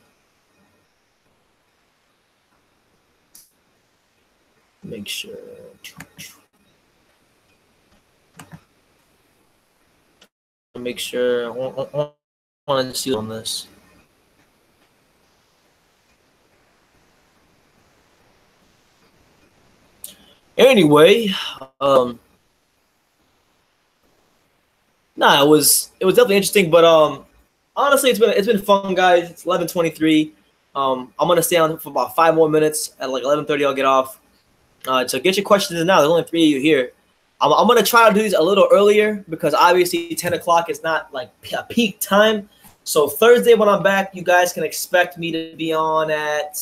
[SPEAKER 1] Make sure. Make sure. I want to see on this. Anyway, it was definitely interesting, but honestly, it's been fun, guys. It's 11:23. I'm gonna stay on for about 5 more minutes. At like 11:30, I'll get off. So get your questions in now. There's only 3 of you here. I'm gonna try to do these a little earlier because obviously 10 o'clock is not like a peak time. So Thursday when I'm back, you guys can expect me to be on at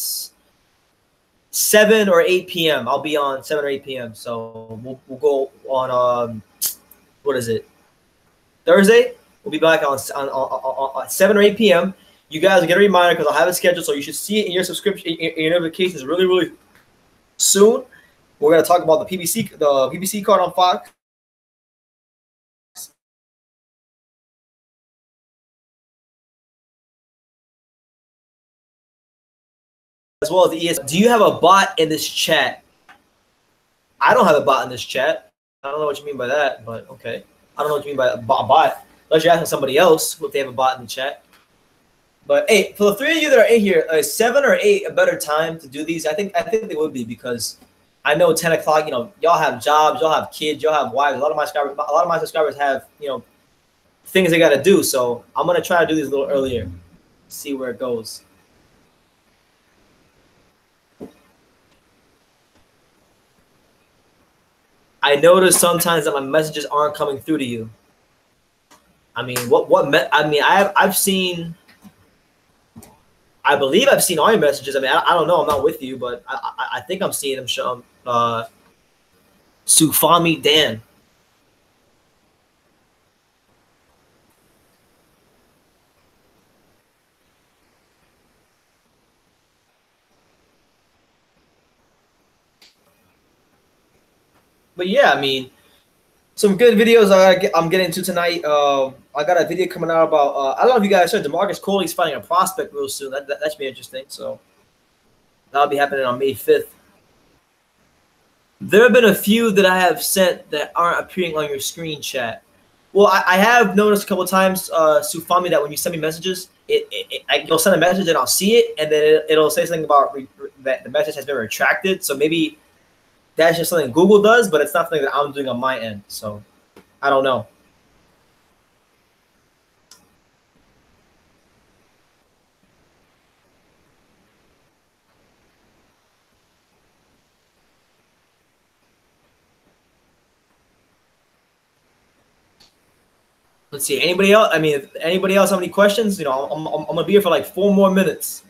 [SPEAKER 1] 7 or 8 p.m. I'll be on 7 or 8 p.m. So we'll go on what is it? Thursday. We'll be back on 7 or 8 p.m. you guys will get a reminder because I'll have it scheduled, so you should see it in your subscription, in your notifications really, really soon. We're gonna talk about the PBC card on Fox. As well as the ES. Do you have a bot in this chat? I don't have a bot in this chat. I don't know what you mean by that, but okay. I don't know what you mean by a bot. Unless you're asking somebody else if they have a bot in the chat. But hey, for the 3 of you that are in here, 7 or 8 a better time to do these? I think they would be, because I know 10 o'clock. You know, y'all have jobs, y'all have kids, y'all have wives. A lot of my subscribers have, you know, things they got to do. So I'm gonna try to do these a little earlier. See where it goes. I notice sometimes that my messages aren't coming through to you. I mean, I've seen. I believe I've seen all your messages. I mean, I don't know. I'm not with you, but I think I'm seeing them. Show Sufami Dan. But yeah, I mean, some good videos I'm getting into tonight. I got a video coming out about, I don't know if you guys heard, DeMarcus Coley's fighting a prospect real soon. That should be interesting. So that'll be happening on May 5th. There have been a few that I have sent that aren't appearing on your screen chat. Well, I have noticed a couple of times, Sufami, that when you send me messages, you'll send a message and I'll see it, and then it'll say something about that the message has been retracted. So maybe that's just something Google does, but it's not something that I'm doing on my end. So I don't know. Let's see. Anybody else? I mean, if anybody else have any questions? You know, I'm gonna be here for like 4 more minutes.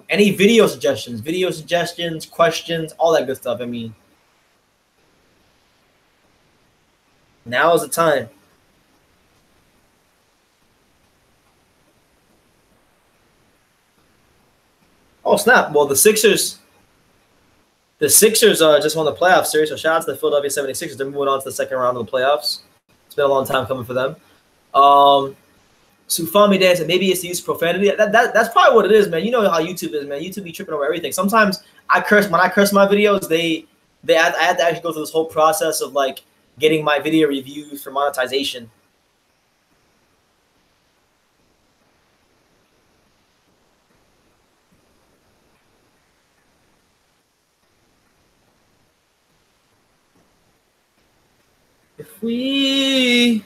[SPEAKER 1] Any video suggestions, questions, all that good stuff. I mean, now is the time. Oh snap! Well, the Sixers just won the playoff series. So shout out to the Philadelphia 76ers. They're moving on to the second round of the playoffs. It's been a long time coming for them. Sufami Dan said maybe it's the use of profanity. That's probably what it is, man. You know how YouTube is, man. YouTube be tripping over everything. Sometimes I curse when I curse my videos. I have to actually go through this whole process of like getting my video reviews for monetization. If we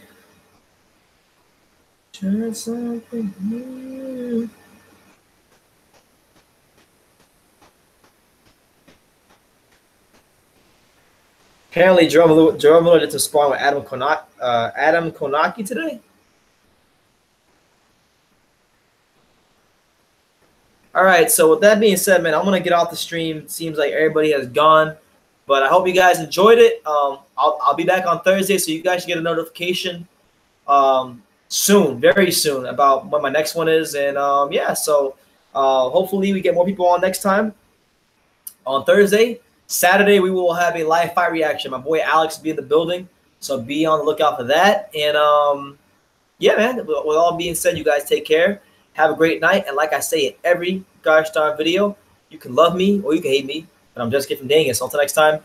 [SPEAKER 1] turn something new. Apparently, Jarrell Miller did some sparring with Adam Konaki today. All right, so with that being said, man, I'm gonna get off the stream. It seems like everybody has gone. But I hope you guys enjoyed it. I'll be back on Thursday, so you guys should get a notification soon, very soon, about when my next one is. And yeah, so hopefully we get more people on next time on Thursday. Saturday, we will have a live fight reaction. My boy Alex will be in the building, so be on the lookout for that. And yeah, man, with all being said, you guys take care. Have a great night. And like I say in every Gosh Darn video, you can love me or you can hate me. And I'm just kidding. Dang it. So until next time,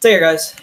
[SPEAKER 1] take care, guys.